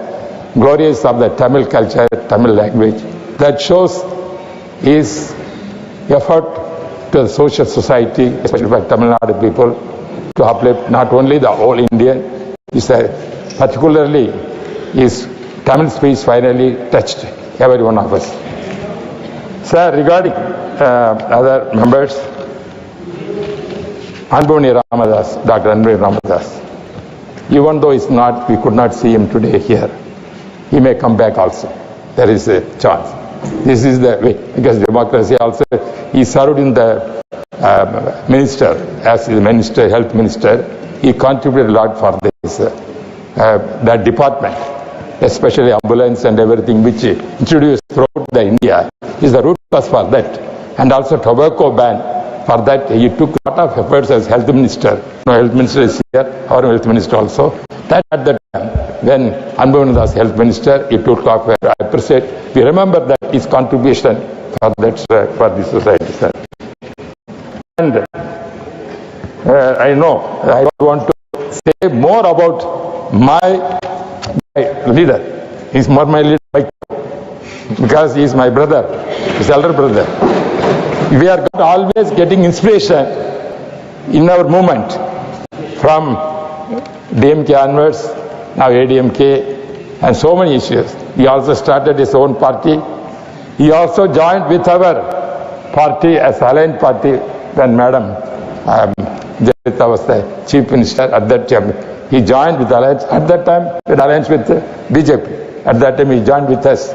glories of the Tamil culture, Tamil language. That shows his effort to the social society, especially by Tamil Nadu people, to uplift not only the whole Indian, particularly is Tamil speech finally touched every one of us. Sir, regarding other members, Anboni Ramadas, Dr. Anboni Ramadas, even though it's not, we could not see him today here, he may come back also. There is a chance. This is the way, because democracy also, he served in the minister, as the minister, health minister, he contributed a lot for this, that department, especially ambulance and everything which he introduced throughout the India, is the root cause for that. And also tobacco ban, for that he took a lot of efforts as health minister. No, health minister is here, our health minister also. That at the time, when Anboni was health minister, he took off, I appreciate. We remember that his contribution for that, for the society, sir. And I know, I don't want to say more about my leader. He's more my leader because he is my brother, his elder brother. We are always getting inspiration in our movement from DMK onwards, now ADMK, and so many issues. He also started his own party. He also joined with our party as aligned party when Madam Jayalalitha was the Chief Minister at that time. He joined with alliance at that time, with alliance with BJP. At that time he joined with us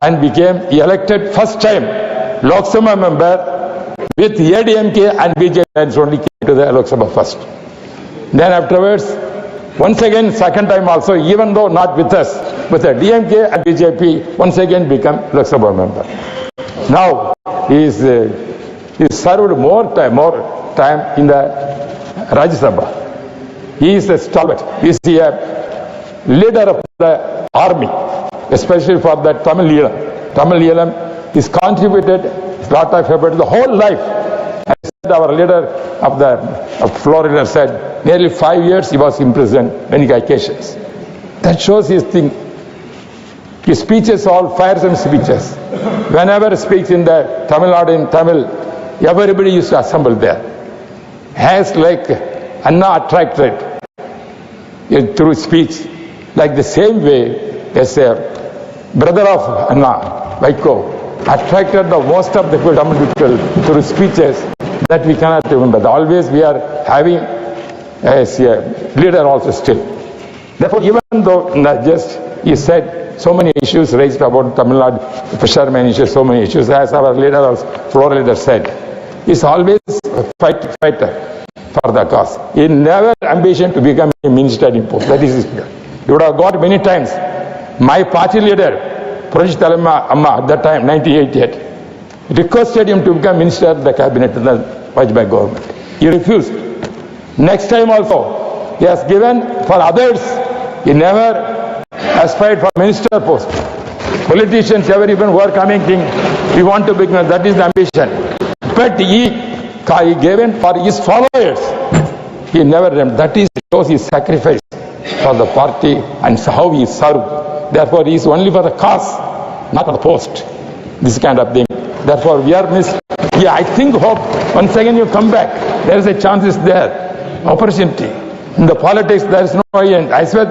and became elected first time Lok Sabha member with ADMK and BJP and only came to the Lok Sabha first. Then afterwards, once again, second time also, even though not with us, with the DMK and BJP, once again become Lok Sabha member. Now he served more time in the Rajya Sabha. He is a stalwart. He is a leader of the army, especially for the Tamil Eelam. Tamil Eelam is contributed a lot of effort the whole life. As our leader of the Florida said, nearly 5 years he was imprisoned, many occasions. That shows his thing. His speeches, all fearsome speeches. Whenever he speaks in the Tamil Nadu in Tamil, everybody used to assemble there. Has like Anna attracted through speech, like the same way as a brother of Anna, Vaiko, attracted the most of the Tamil people through speeches that we cannot remember. Always we are having as a leader also still. Therefore, even though not just he said so many issues raised about Tamil Nadu, fishermen issues, so many issues, as our leader, floor leader said, he's always a fighter for the cause. He never ambition to become a minister in post. That is his goal. You would have got many times. My party leader, Projit Amma, at that time, 1988, requested him to become minister of the cabinet in the Vajpayee government. He refused. Next time also, he has given for others. He never aspired for minister post. Politicians, everyone who are coming, think we want to become, that is the ambition. But he gave in for his followers. He never, that is shows his sacrifice for the party and how he served. Therefore, he is only for the cause, not for the post. This kind of thing. Therefore, we are missed. Yeah, I think, hope, once again you come back. There is a chance is there. Opportunity. In the politics, there is no end. I say,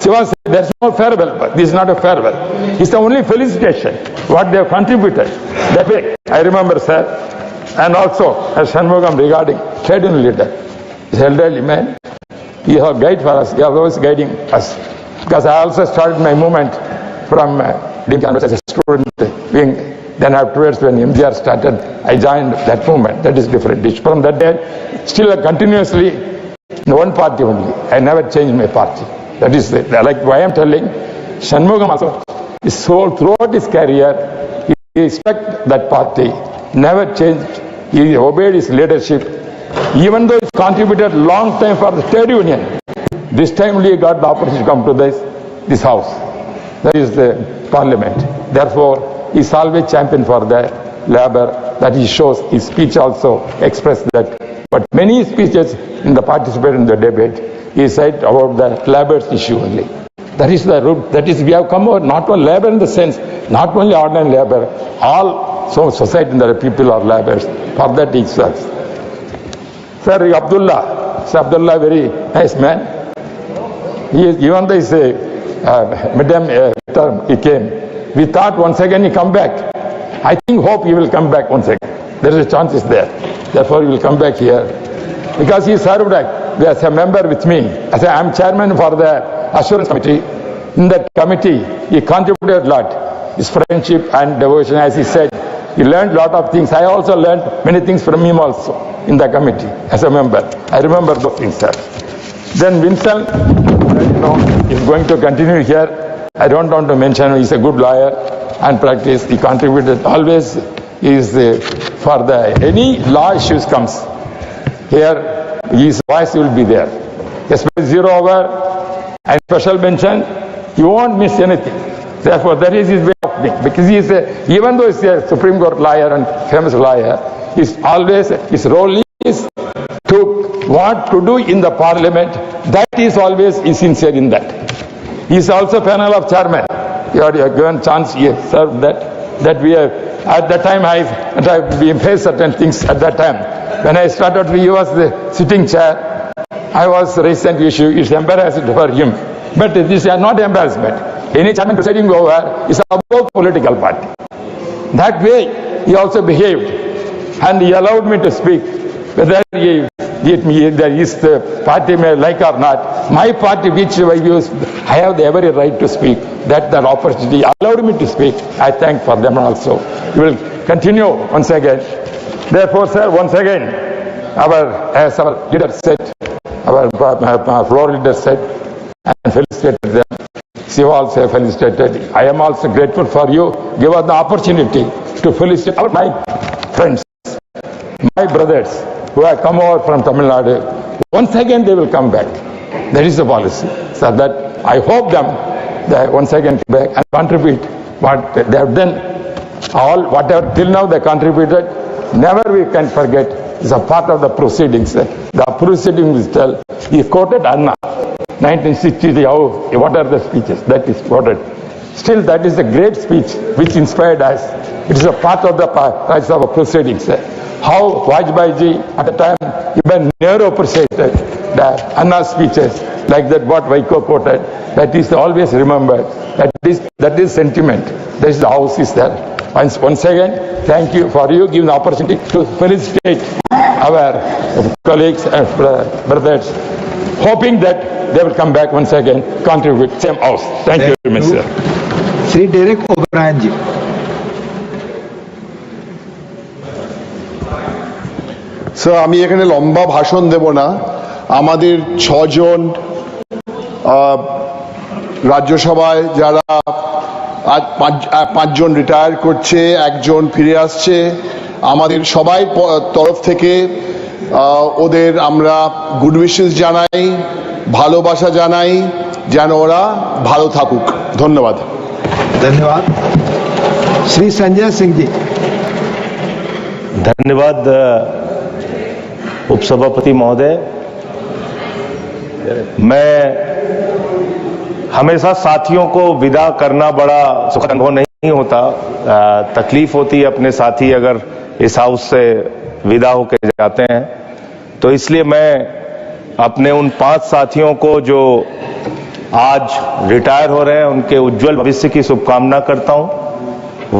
Shiva said, there is no farewell, but this is not a farewell. It's the only felicitation, what they have contributed. That way, I remember, sir, and also, as Shanmugam regarding trade union leader, he's an elderly man. He has guide for us. He is always guiding us. Because I also started my movement from DMK as a student wing. Then afterwards, when MGR started, I joined that movement. That is different. From that day, still continuously in one party only. I never changed my party. That is like why I am telling. Shanmugam also, his soul throughout his career, he respected that party. Never changed. He obeyed his leadership. Even though he contributed long time for the trade union, this time only he got the opportunity to come to this house. That is the parliament. Therefore, he is always champion for the labor. That he shows. His speech also expressed that. But many speeches in the participate in the debate, he said about the labor's issue only. That is the root. That is, we have come over not only labor in the sense, not only ordinary labor, all society and the people are laborers. For that he serves. Sir Abdullah, very nice man. He is, even though he is midterm term he came. We thought once again he come back. I think hope he will come back once again. There is a chance is there. Therefore he will come back here. Because he served as a member with me. As I am chairman for the assurance committee. In that committee he contributed a lot. His friendship and devotion, as he said. He learned a lot of things. I also learned many things from him also in the committee as a member. I remember those things, sir. Then Vincent, is going to continue here. I don't want to mention he's a good lawyer and practice. He contributed always. For any law issues comes here, his voice will be there. Especially 0 hour and special mention, he won't miss anything. Therefore, that is his way of being. Because he is even though he's a Supreme Court lawyer and famous lawyer, his role is to what to do in the parliament. That is always sincere in that. He is also panel of chairman. You are given chance, he served that we have. At that time, we faced certain things at that time. When I started, he was the sitting chair. I was recent issue. It's embarrassing for him. But this is not embarrassment. Any chairman presiding over is above political party. That way, he also behaved. And he allowed me to speak. Whether is the party may like or not. My party, which I use, I have the every right to speak. That opportunity allowed me to speak. I thank for them also. We will continue once again. Therefore, sir, once again, as our leader said, our floor leader said, and felicitated them. She also felicitated. I am also grateful for you. Give us the opportunity to felicitate my friends, my brothers who have come over from Tamil Nadu. Once again, they will come back. That is the policy. So that I hope them that once again come back and contribute what they have done. All whatever till now they contributed, never we can forget. It's a part of the proceedings. The proceedings tell. He quoted Anna, 1963. What are the speeches that is quoted? Still, that is a great speech which inspired us. It is a part of the proceedings. How Vajpayee at the time even never appreciated the Anna speeches like that. What Vaiko quoted. That is always remembered. That is sentiment. That is the house is there. Once again, thank you for you giving the opportunity to felicitate our colleagues and brothers, hoping that they will come back once again, contribute same house. Thank you very much, sir. Sri Derek O'Brien ji. Sir আমি এখানে লম্বা ভাষণ দেব না আমাদের 6 জন রাজ্যসভায় যারা আজ 5 জন retire করছে একজন ফিরে আসছে আমাদের সবাই তরফ থেকে ওদের আমরা গুড উইশেস জানাই ভালোবাসা জানাই যেন ওরা ভালো থাকুক ধন্যবাদ धन्यवाद श्री संजय सिंह जी धन्यवाद उपसभापति महोदय मैं हमेशा साथियों को विदा करना बड़ा सुखद अनुभव नहीं होता तकलीफ होती है अपने साथी अगर इस हाउस से विदा होकर जाते हैं तो इसलिए मैं अपने उन 5 साथियों को जो आज रिटायर हो रहे हैं उनके उज्जवल भविष्य की शुभकामना करता हूं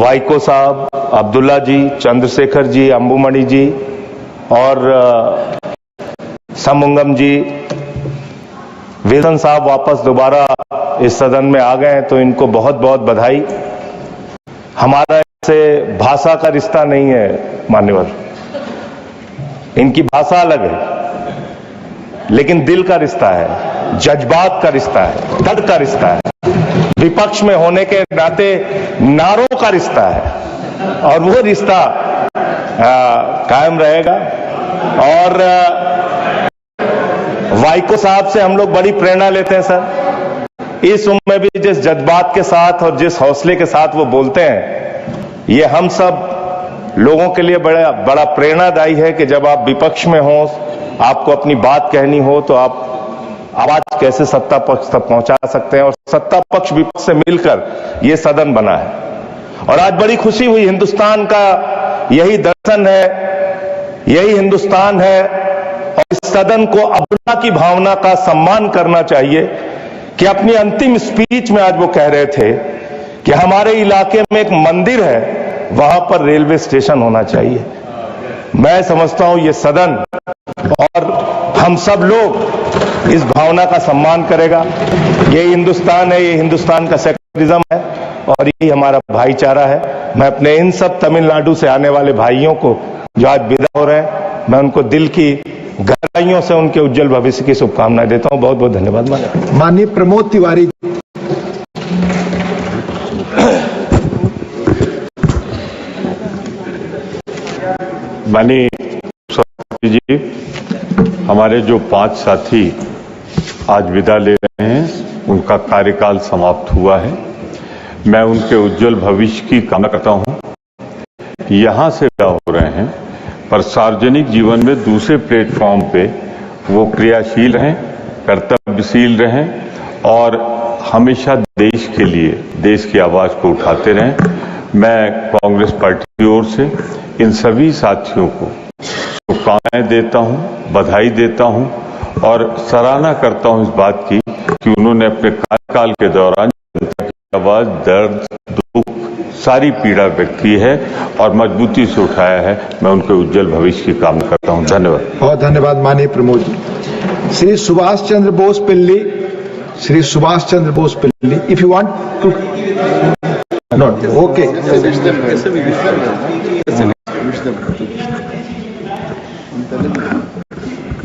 वाइको साहब अब्दुल्ला जी चंद्रशेखर जी अंबुमणि जी और समुंगम जी विल्सन साहब वापस दोबारा इस सदन में आ गए हैं तो इनको बहुत बहुत बधाई हमारा इससे भाषा का रिश्ता नहीं है मान्यवर इनकी भाषा अलग है लेकिन दिल का रिश्ता है जज्बात का रिश्ता है दर्द का रिश्ता है विपक्ष में होने के नाते नारों का रिश्ता है और वो रिश्ता कायम रहेगा और वाइको साहब से हम लोग बड़ी प्रेरणा लेते हैं सर इस उम्र में भी जिस जज्बात के साथ और जिस हौसले के साथ वो बोलते हैं ये हम सब लोगों के लिए बड़ा प्रेरणादायी है कि जब आप विपक्ष में हो आपको अपनी बात कहनी हो तो आप आवाज कैसे सत्ता पक्ष तक पहुंचा सकते हैं और सत्ता पक्ष विपक्ष से मिलकर ये सदन बना है और आज बड़ी खुशी हुई हिंदुस्तान का यही दर्शन है यही हिंदुस्तान है और इस सदन को अपना की भावना का सम्मान करना चाहिए कि अपनी अंतिम स्पीच में आज वो कह रहे थे कि हमारे इलाके में एक मंदिर है, वहां पर रेलवे स्टेशन होना चाहिए। मैं समझता हूं ये सदन और हम सब लोग इस भावना का सम्मान करेगा। ये हिंदुस्तान है, ये हिंदुस्तान का सेक्युलरिज्म है और यही हमारा भाईचारा है। मैं अपने इन सब तमिलनाडु से आने वाले भाइयों को जो आज विदा हो रहे हैं, मैं उनको दिल की गहराइयों से उनके उज्जवल भविष्य की शुभकामनाएं देता हूं। बहुत बहुत धन्यवाद। माननीय प्रमोद तिवारी। माननीय जी, हमारे जो 5 साथी आज विदा ले रहे हैं, उनका कार्यकाल समाप्त हुआ है। मैं उनके उज्जवल भविष्य की कामना करता हूं। यहां से विदा हो रहे हैं, पर सार्वजनिक जीवन में दूसरे प्लेटफॉर्म पे वो क्रियाशील रहें, कर्तव्यशील रहें और हमेशा देश के लिए, देश की आवाज को उठाते रहें। मैं कांग्रेस पार्टी की ओर से इन सभी साथियों को शुभकामनाएं देता हूं, बधाई देता हूं और सराहना करता हूं इस बात की कि उन्होंने अपने कार्यकाल के दौरान जनता की आवाज, दर्द, दुख, सारी पीड़ा व्यक्त की है और मजबूती से उठाया है। मैं उनके उज्जवल भविष्य की कामना करता हूं। धन्यवाद। बहुत धन्यवाद माननीय प्रमोद जी। श्री सुभाष चंद्र बोस पिल्ली, Shri Subhash Chandra Bose Pilli, if you want to not okay.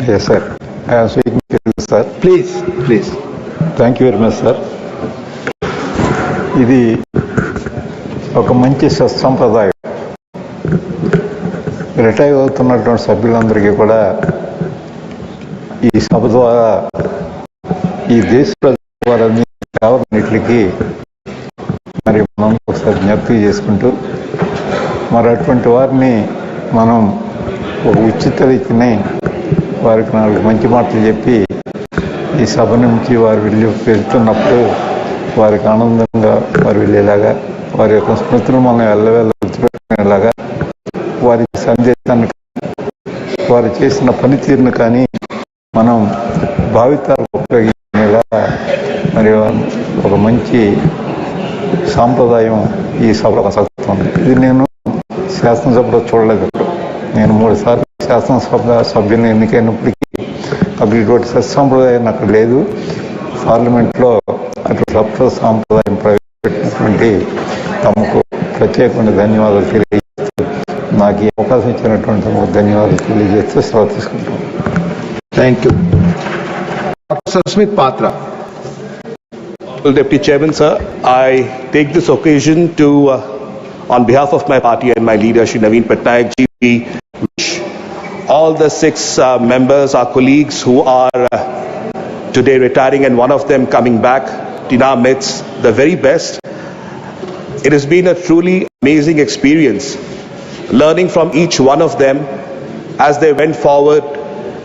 Yes, sir. I am speaking to you, sir. Please. Thank you very much, sir. ఇది ఒక మంచి సత్సంప్రదాయం. రిటైర్ అవుతున్నటువంటి సభ్యులందరికీ కూడా ఈ సభ ద్వారా ఈ దేశ ప్రజల వారిని సేవలన్నిటికీ మరి మనం ఒకసారి జ్ఞప్తి చేసుకుంటూ మరి అటువంటి వారిని మనం ఒక ఉచిత రీతిని వారికి 4 మంచి మాటలు చెప్పి ఈ సభ నుంచి వారు వెళ్తున్నప్పుడు వారికి ఆనందంగా వారు వెళ్ళేలాగా, వారి యొక్క స్మృతులు మనం ఎల్లవేళ గుర్తుపెట్టుకునేలాగా, వారి సందేశాన్ని, వారు చేసిన పనితీరును కానీ మనం భావితాలకు ఉపయోగించేలా మరి ఒక మంచి సాంప్రదాయం ఈ సభలో కొనసాగుతుంది. ఇది నేను శాసనసభలో చూడలేదు. నేను 3 సార్లు శాసనసభ సభ్యుని ఎన్నికైనప్పటికీ అప్పుడు ఇటువంటి సత్సంప్రదాయం అక్కడ లేదు. పార్లమెంట్లో అటు సభ సాంప్రదాయం ప్రవేశపెట్టినటువంటి తమకు ప్రత్యేకమైన ధన్యవాదాలు తెలియజేస్తూ, నాకు ఈ అవకాశం ఇచ్చినటువంటి తమకు ధన్యవాదాలు తెలియజేస్తూ సెలవు తీసుకుంటాం. Thank you. Sasmit Patra. Deputy Chairman, sir, I take this occasion to, on behalf of my party and my leader, Shri Naveen Patnaik ji, we wish all the 6 members, our colleagues who are today retiring and one of them coming back in our midst, the very best. It has been a truly amazing experience learning from each one of them as they went forward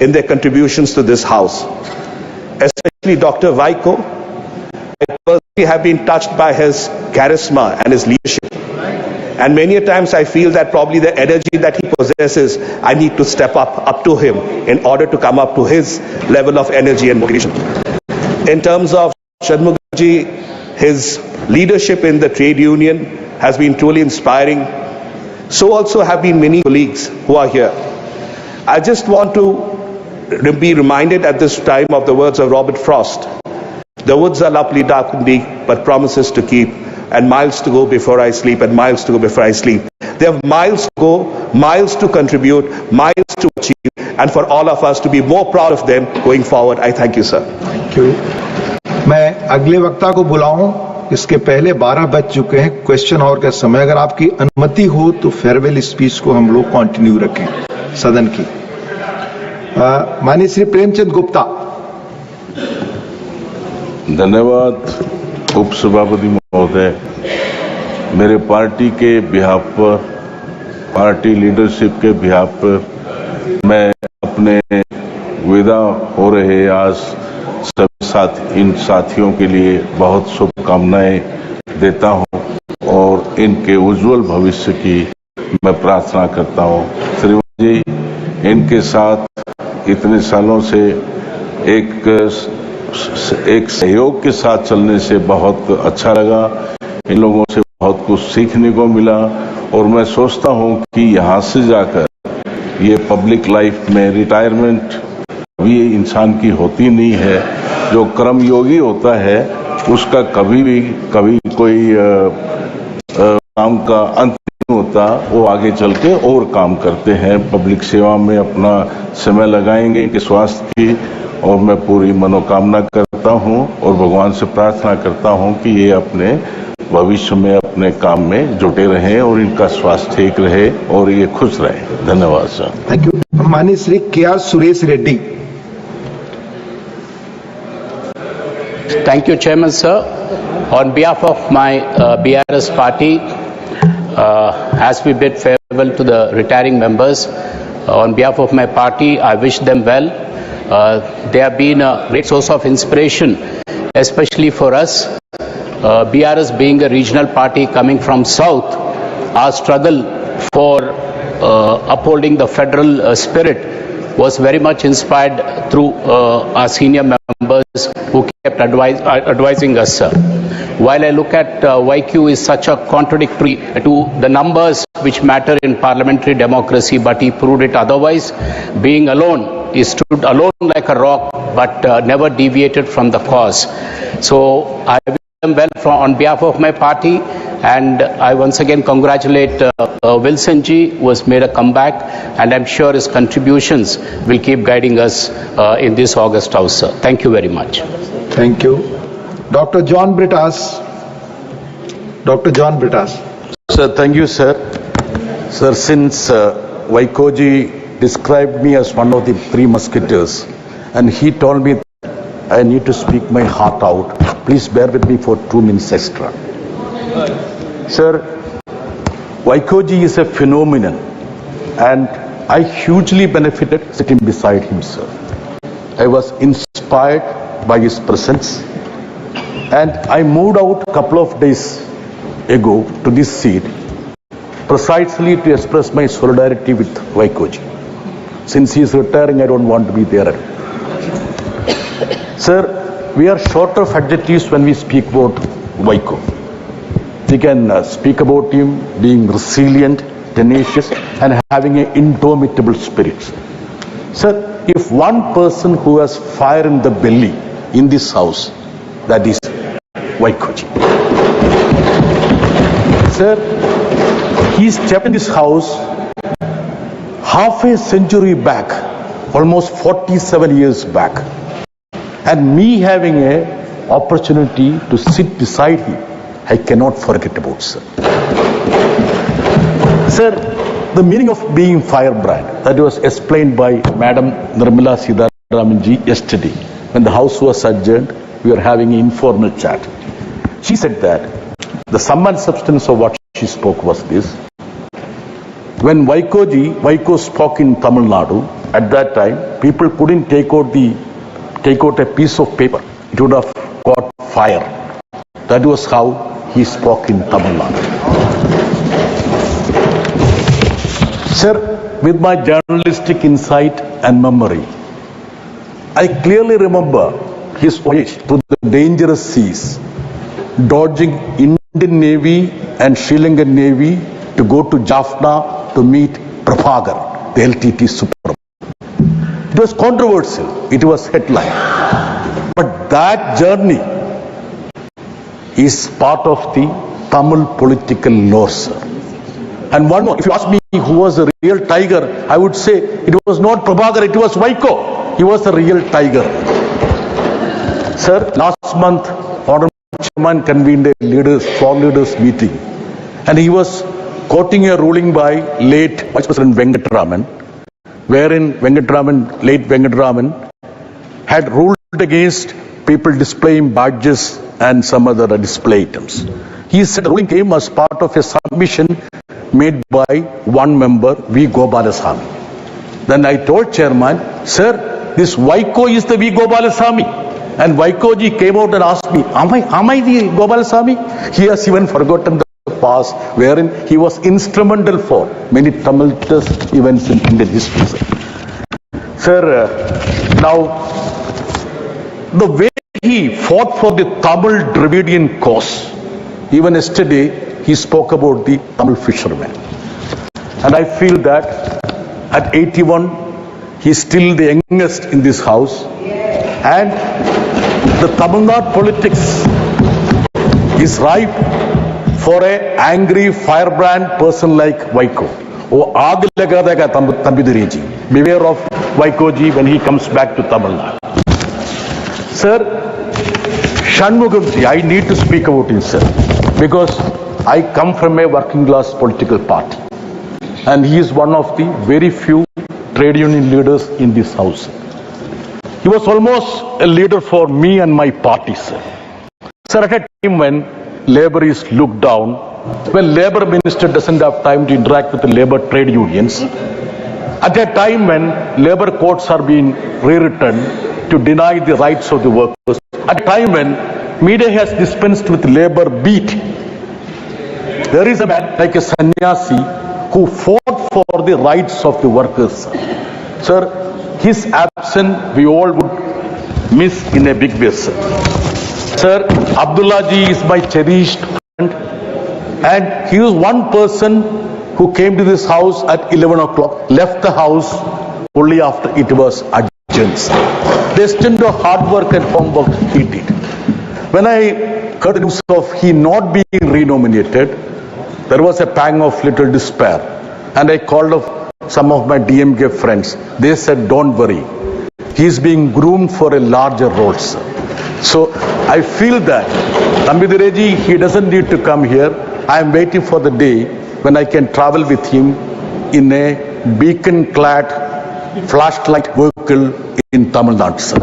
in their contributions to this house. Especially Dr. Vaiko, I personally have been touched by his charisma and his leadership. And many a times I feel that probably the energy that he possesses, I need to step up to him in order to come up to his level of energy and motivation. In terms of Shanmugaji, his leadership in the trade union has been truly inspiring. So also have been many colleagues who are here. I just want to be reminded at this time of the words of Robert Frost. The woods are lovely, dark and deep, but promises to keep, and miles to go before I sleep, and miles to go before I sleep. There are miles to go, miles to contribute, miles to achieve, and for all of us to be more proud of them going forward. I thank you, sir. Thank you. मैं अगले वक्ता को बुलाऊं, इसके पहले 12 बज चुके हैं, question our का समय। अगर आपकी अनुमति हो तो फेयरवेल स्पीच को हम लोग कंटिन्यू रखें सदन की। माननीय श्री प्रेमचंद गुप्ता। धन्यवाद उप सभापति महोदय। मेरे पार्टी के बिहाफ पर, पार्टी लीडरशिप के बिहाफ पर मैं अपने विदा हो रहे आज सभी इन साथियों के लिए बहुत शुभकामनाएं देता हूं और इनके उज्जवल भविष्य की मैं प्रार्थना करता हूं। श्रीमान जी, इनके साथ इतने सालों से एक एक सहयोग के साथ चलने से बहुत अच्छा लगा। इन लोगों से बहुत कुछ सीखने को मिला और मैं सोचता हूं कि यहाँ से जाकर ये पब्लिक लाइफ में रिटायरमेंट भी इंसान की होती नहीं है। जो कर्मयोगी होता है उसका कभी कोई काम का अंत नहीं होता, वो आगे चल के और काम करते हैं, पब्लिक सेवा में अपना समय लगाएंगे इनके स्वास्थ्य की। और मैं पूरी मनोकामना करता हूं और भगवान से प्रार्थना करता हूं कि ये अपने भविष्य में अपने काम में जुटे रहें और इनका स्वास्थ्य ठीक रहे और ये खुश रहें। धन्यवाद सर। Thank you. माननीय Shri K R. Suresh Reddy. Thank you, Chairman, sir. On behalf of my BRS party, as we bid farewell to the retiring members, on behalf of my party, I wish them well. They have been a great source of inspiration, especially for us. BRS being a regional party coming from South, our struggle for upholding the federal spirit was very much inspired through our senior members who kept advising us, sir. While I look at YQ is such a contradictory to the numbers which matter in parliamentary democracy, but he proved it otherwise. Being alone, he stood alone like a rock, but never deviated from the cause. So I wish them well on behalf of my party, and I once again congratulate Wilson ji, who has made a comeback, and I'm sure his contributions will keep guiding us in this August House, sir. Thank you very much. Thank you. Dr. John Britas. Dr. John Britas. Sir, thank you, sir. Sir, since Vaikoji described me as one of the three musketeers, and he told me I need to speak my heart out, please bear with me for 2 minutes extra. Sir, Vaikoji is a phenomenon, and I hugely benefited sitting beside him, sir. I was inspired by his presence, and I moved out a couple of days ago to this seat precisely to express my solidarity with Vaikoji. Since he is retiring, I don't want to be there. Sir, we are short of adjectives when we speak about Vaiko. We can speak about him being resilient, tenacious, and having an indomitable spirit. Sir, if one person who has fire in the belly in this house, that is Vaikoji. Sir, he stepped in this house half a century back, almost 47 years back. And me having an opportunity to sit beside him, I cannot forget about, sir. Sir, the meaning of being firebrand, that was explained by Madam Nirmala Sitharamanji yesterday. When the house was adjourned, we were having an informal chat. She said that the sum and substance of what she spoke was this. When Vaiko spoke in Tamil Nadu, at that time, people couldn't take out a piece of paper. It would have caught fire. That was how he spoke in Tamil Nadu. Sir, with my journalistic insight and memory, I clearly remember his voyage through the dangerous seas, dodging Indian Navy and Sri Lankan Navy to go to Jaffna to meet Prabhakar, the LTT Supreme. It was controversial. It was headline. But that journey is part of the Tamil political lore, sir. And one more, if you ask me who was the real tiger, I would say it was not Prabhakar, it was Vaiko. He was the real tiger. Sir, last month, Honorable Chairman convened a four leaders meeting, and he was quoting a ruling by late Vice President Venkatraman, wherein late Venkatraman had ruled against people displaying badges and some other display items. He said the ruling came as part of a submission made by one member, V. Gopalasamy. Then I told Chairman, sir, this Vaiko is the V. Gopalasamy. And Vaikoji came out and asked me, am I the Gopalasamy? He has even forgotten the past, wherein he was instrumental for many tumultuous events in Indian history. Sir, now, the way he fought for the Tamil Dravidian cause. Even yesterday, he spoke about the Tamil fishermen. And I feel that at 81, he's still the youngest in this house. And the Tamil Nadu politics is ripe for an angry firebrand person like Vaiko. Beware of Vaiko ji when he comes back to Tamil Nadu. Sir, Shanmugam ji, I need to speak about him, sir, because I come from a working class political party. And he is one of the very few trade union leaders in this house. He was almost a leader for me and my party, sir. Sir, at a time when labor is looked down, when labor minister doesn't have time to interact with the labor trade unions, at a time when labor courts are being rewritten to deny the rights of the workers, at a time when media has dispensed with labor beat, there is a man like a sannyasi who fought for the rights of the workers. Sir, his absence we all would miss in a big way, sir. Sir, Abdullah ji is my cherished friend, and he was one person who came to this house at 11 o'clock, left the house only after it was adjourned. The extent of hard work and homework he did. When I heard the news of he not being renominated, there was a pang of little despair. And I called up some of my DMK friends. They said, don't worry. He is being groomed for a larger role, sir. So I feel that Tambidureji, he doesn't need to come here. I am waiting for the day when I can travel with him in a beacon-clad flashlight vehicle in Tamil Nadu, sir.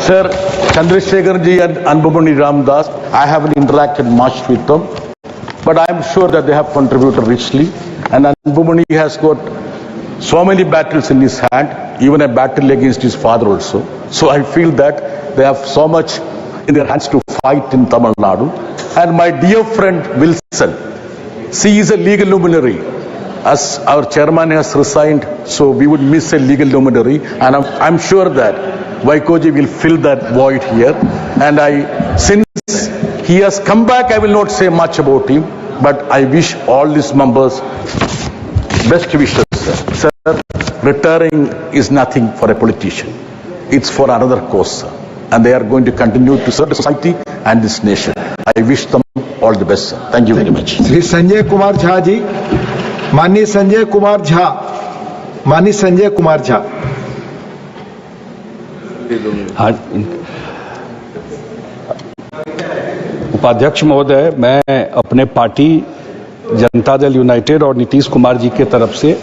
Sir, Chandrasekhar ji and Anbumani Ramdas, I haven't interacted much with them, but I am sure that they have contributed richly. And Anbumani has got so many battles in his hand, even a battle against his father also. So I feel that they have so much in their hands to fight in Tamil Nadu. And my dear friend Wilson, she is a legal luminary. As our chairman has resigned, so we would miss a legal luminary. And I'm sure that Vaikoji will fill that void here. And since he has come back, I will not say much about him, but I wish all these members best wishes, sir. Sir, retiring is nothing for a politician. It's for another cause, sir. And they are going to continue to serve the society and this nation. I wish them all the best, sir. Thank you very much. Sri Sanjay Kumar Jha ji, Mani Sanjay Kumar Jha, Mani Sanjay Kumar Jha. उपाध्यक्ष महोदय, मैं अपने party Janata Dal United और नीतीश कुमार जी के तरफ से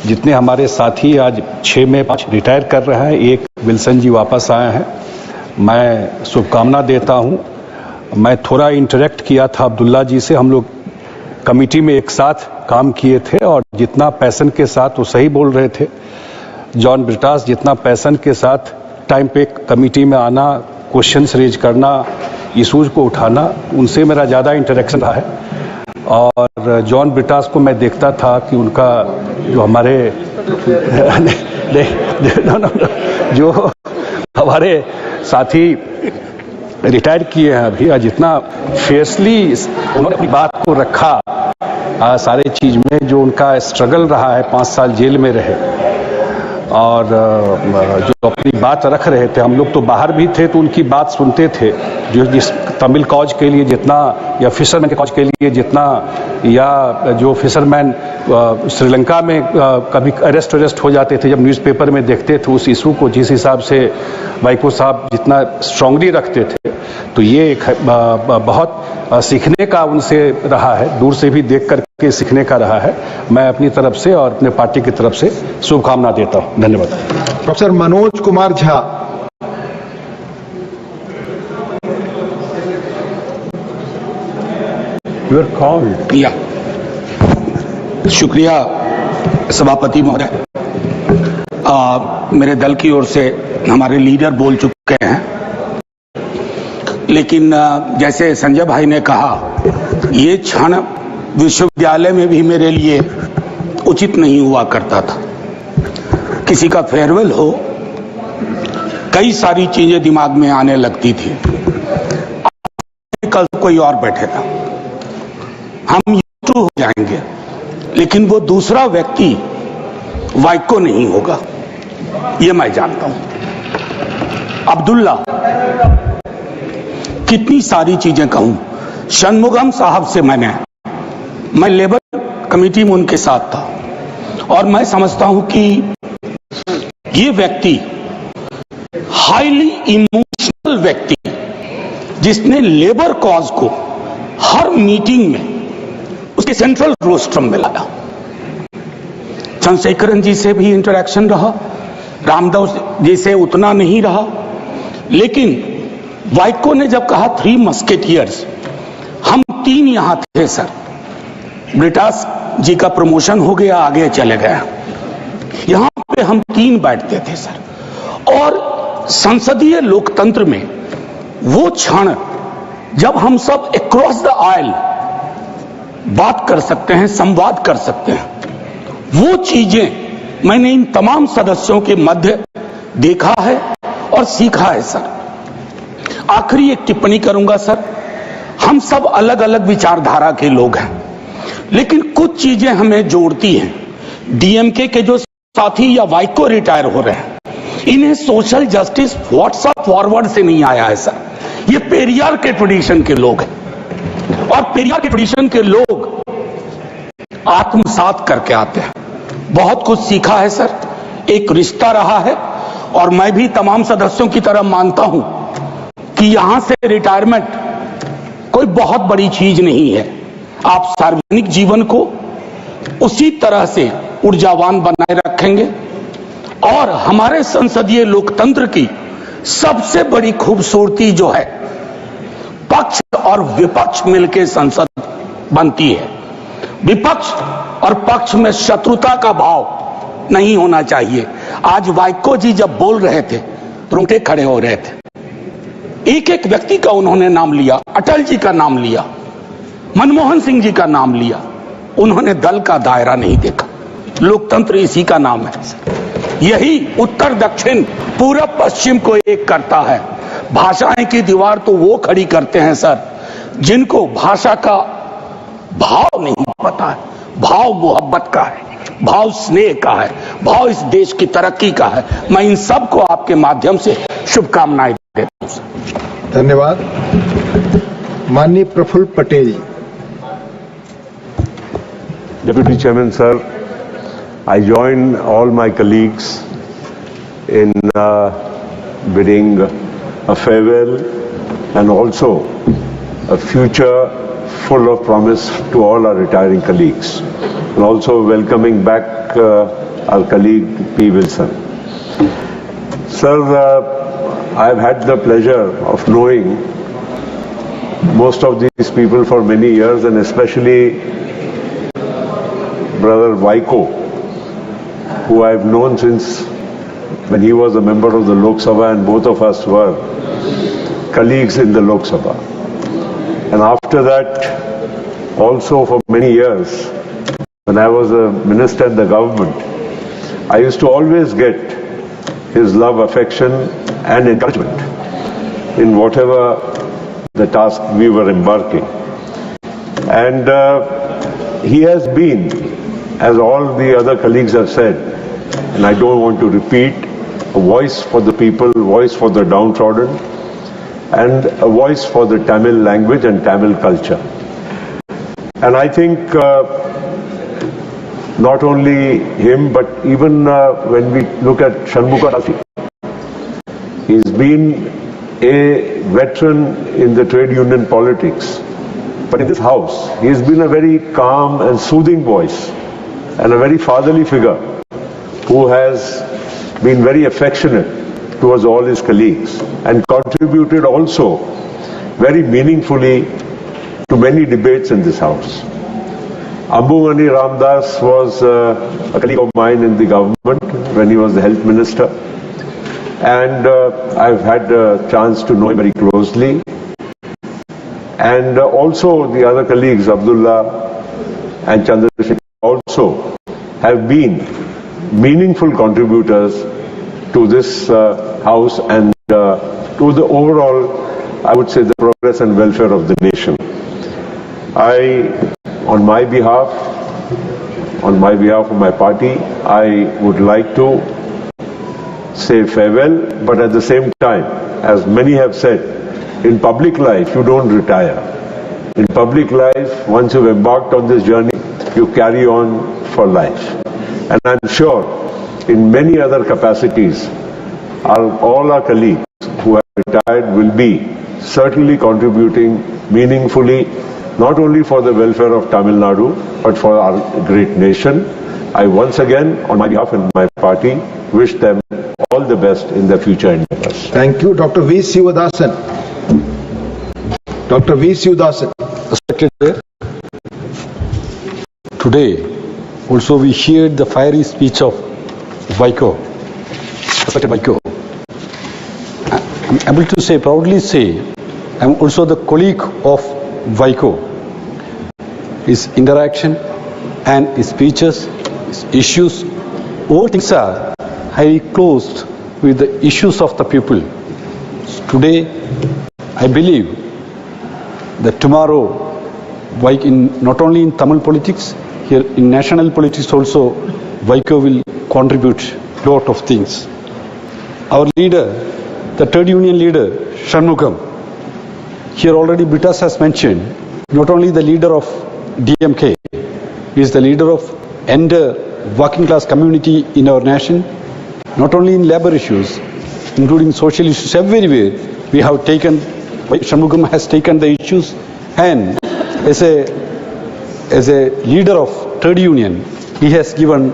जितने हमारे साथी आज 6 में 5 रिटायर कर रहे हैं, एक विल्सन जी वापस आए हैं, मैं शुभकामना देता हूं। मैं थोड़ा इंटरेक्ट किया था अब्दुल्ला जी से, हम लोग कमेटी में एक साथ काम किए थे और जितना पैशन के साथ वो सही बोल रहे थे, जॉन ब्रिटास जितना पैशन के साथ टाइम पे कमेटी में आना, क्वेश्चंस रेज करना, इशूज को उठाना, उनसे मेरा ज़्यादा इंटरेक्शन रहा है। और जॉन ब्रिटास को मैं देखता था कि उनका जो हमारे जो हमारे साथी रिटायर किए हैं अभी, जितना फेयरली उन्होंने अपनी बात को रखा सारे चीज में, जो उनका स्ट्रगल रहा है, 5 साल जेल में रहे और जो अपनी बात रख रहे थे, हम लोग तो बाहर भी थे तो उनकी बात सुनते थे, जो जिस तमिल कॉज के लिए जितना, या फिशरमैन के कॉज के लिए जितना, या जो फिशरमैन श्रीलंका में कभी अरेस्ट हो जाते थे, जब न्यूज़पेपर में देखते थे उस इशू को, जिस हिसाब से वाइको साहब जितना स्ट्रांगली रखते थे, तो ये एक बहुत सीखने का उनसे रहा है, दूर से भी देख करके सीखने का रहा है। मैं अपनी तरफ से और अपने पार्टी की तरफ से शुभकामना देता हूँ। धन्यवाद। प्रोफेसर मनोज कुमार झा। शुक्रिया सभापति महोदय। मेरे दल की ओर से हमारे लीडर बोल चुके हैं, लेकिन जैसे संजय भाई ने कहा, ये क्षण विश्वविद्यालय में भी मेरे लिए उचित नहीं हुआ करता था। किसी का फेयरवेल हो, कई सारी चीजें दिमाग में आने लगती थी। कल कोई और बैठेगा, हम यूज्ड टू हो जाएंगे, लेकिन वो दूसरा व्यक्ति वाइको नहीं होगा, ये मैं जानता हूं। अब्दुल्ला, कितनी सारी चीजें कहूं। षणमुगम साहब से मैं लेबर कमेटी में उनके साथ था, और मैं समझता हूं कि ये व्यक्ति हाईली इमोशनल व्यक्ति, जिसने लेबर कॉज को हर मीटिंग में उसके सेंट्रल रोस्ट्रम में लाया। चंद्रशेखरन जी से भी इंटरेक्शन रहा, रामदास जी से उतना नहीं रहा, लेकिन वाइको ने जब कहा 3 मस्केटियर्स, हम 3 यहां थे सर। ब्रिटास जी का प्रमोशन हो गया, आगे चले गया, यहां पे हम 3 बैठते थे सर। और संसदीय लोकतंत्र में वो क्षण जब हम सब अक्रॉस द आयल बात कर सकते हैं, संवाद कर सकते हैं, वो चीजें मैंने इन तमाम सदस्यों के मध्य देखा है और सीखा है सर। आखिरी एक टिप्पणी करूंगा सर, हम सब अलग अलग विचारधारा के लोग हैं, लेकिन कुछ चीजें हमें जोड़ती हैं। डीएमके के जो साथी या वाइको रिटायर हो रहे हैं, इन्हें सोशल जस्टिस व्हाट्सएप फॉरवर्ड से नहीं आया है सर, ये पेरियार के ट्रेडिशन के लोग हैं, और पेरियार के ट्रेडिशन के लोग आत्मसात करके आते हैं। बहुत कुछ सीखा है सर, एक रिश्ता रहा है, और मैं भी तमाम सदस्यों की तरह मानता हूं कि यहां से रिटायरमेंट कोई बहुत बड़ी चीज नहीं है। आप सार्वजनिक जीवन को उसी तरह से ऊर्जावान बनाए रखेंगे, और हमारे संसदीय लोकतंत्र की सबसे बड़ी खूबसूरती जो है, पक्ष और विपक्ष मिलकर संसद बनती है। विपक्ष और पक्ष में शत्रुता का भाव नहीं होना चाहिए। आज वाइको जी जब बोल रहे थे, रोंगटे खड़े हो रहे थे। एक एक व्यक्ति का उन्होंने नाम लिया, अटल जी का नाम लिया, मनमोहन सिंह जी का नाम लिया। उन्होंने दल का दायरा नहीं देखा। लोकतंत्र इसी का नाम है। यही उत्तर दक्षिण पूरब पश्चिम को एक करता है। भाषाएं की दीवार तो वो खड़ी करते हैं सर, जिनको भाषा का भाव नहीं पता है। भाव मोहब्बत का है, भाव स्नेह का है, भाव इस देश की तरक्की का है। मैं इन सब को आपके माध्यम से शुभकामनाएं देता हूं सर। धन्यवाद। माननीय प्रफुल्ल पटेल जी। Deputy Chairman, sir, I join all my colleagues in bidding a farewell and also a future full of promise to all our retiring colleagues, and also welcoming back our colleague P. Wilson. Sir, I've had the pleasure of knowing most of these people for many years, and especially Brother Vaiko, who I've known since when he was a member of the Lok Sabha, and both of us were colleagues in the Lok Sabha. And after that, also for many years, when I was a minister in the government, I used to always get his love, affection and encouragement in whatever the task we were embarking. And he has been, as all the other colleagues have said, and I don't want to repeat, a voice for the people, a voice for the downtrodden, and a voice for the Tamil language and Tamil culture. And I think not only him, but even when we look at Shanmugha, he's been a veteran in the trade union politics. But in this house, he's been a very calm and soothing voice, and a very fatherly figure who has been very affectionate towards all his colleagues and contributed also very meaningfully to many debates in this house. Ambumani Ramdas was a colleague of mine in the government when he was the health minister, and I've had a chance to know him very closely. And also the other colleagues, Abdullah and Chandrasekhar, also have been meaningful contributors to this House and to the overall, I would say, the progress and welfare of the nation. I, on my behalf of my party, I would like to say farewell, but at the same time, as many have said, in public life, you don't retire. In public life, once you've embarked on this journey, you carry on for life. And I'm sure in many other capacities, all our colleagues who have retired will be certainly contributing meaningfully, not only for the welfare of Tamil Nadu, but for our great nation. I once again, on my behalf and my party, wish them all the best in their future endeavors. Thank you. Dr. V. Sivadasan. Dr. V. Sivadasan. Respected today, also we heard the fiery speech of Vaiko. Respected Vaiko. I'm able to say, proudly say, I'm also the colleague of Vaiko. His interaction and his speeches, his issues, all things are highly close with the issues of the people. Today, I believe that tomorrow, not only in Tamil politics, here in national politics also, Vaiko will contribute a lot of things. Our leader, the trade union leader, Shanmugam, here already Britas has mentioned, not only the leader of DMK, he is the leader of entire working class community in our nation, not only in labor issues, including social issues, everywhere we have taken, Shanmugam has taken the issues, and as a leader of trade union, he has given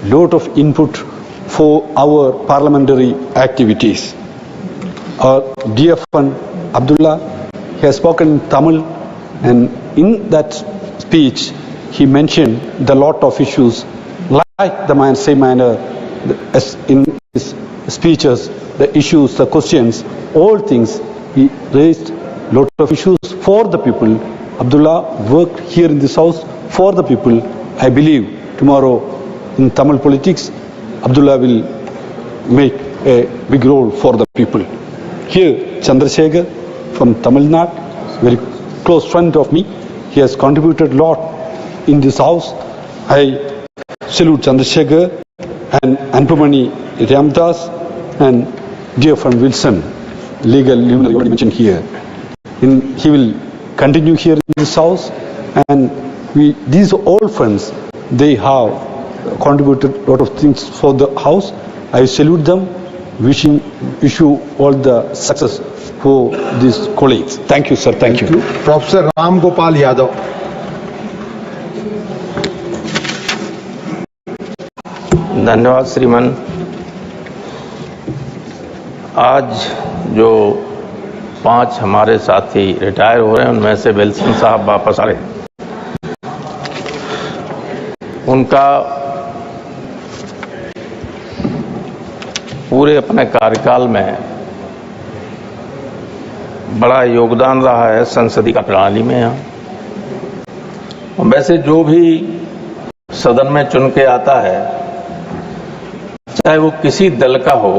lot of input for our parliamentary activities. Our dear friend Abdullah, he has spoken in Tamil, and in that speech he mentioned the lot of issues, like the same manner as in his speeches, the issues, the questions, all things. He raised lot of issues for the people. Abdullah worked here in this house for the people. I believe tomorrow in Tamil politics, Abdullah will make a big role for the people. Here, Chandrasekhar from Tamil Nadu, very close friend of me, he has contributed a lot in this house. I salute Chandrasekhar and Anpumani Ramdas and dear friend Wilson, legal already mentioned here. He will continue here in this house, and these all friends, they have contributed a lot of things for the house. I salute them, wish you all the success for these colleagues. Thank you, sir. Thank you. Professor Ram Gopal Yadav. धन्यवाद श्रीमान। आज जो 5 हमारे साथी retire हो रहे हैं, उनमें से विल्सन साहब वापस आ रहे हैं। उनका पूरे अपने कार्यकाल में बड़ा योगदान रहा है संसदीय प्रणाली में। वैसे जो भी सदन में चुन के आता है, चाहे वो किसी दल का हो,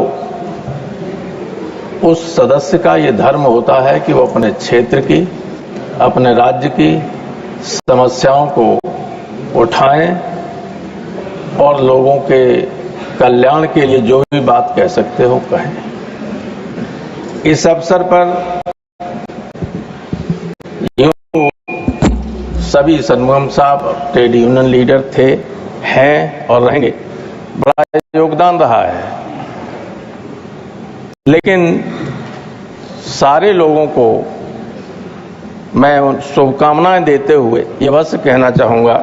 उस सदस्य का ये धर्म होता है कि वो अपने क्षेत्र की, अपने राज्य की समस्याओं को उठाएं और लोगों के कल्याण के लिए जो भी बात कह सकते हो कहें। इस अवसर पर सभी षणमुगम साहब ट्रेड यूनियन लीडर थे, हैं और रहेंगे। बड़ा योगदान रहा है, लेकिन सारे लोगों को मैं शुभकामनाएं देते हुए ये बस कहना चाहूँगा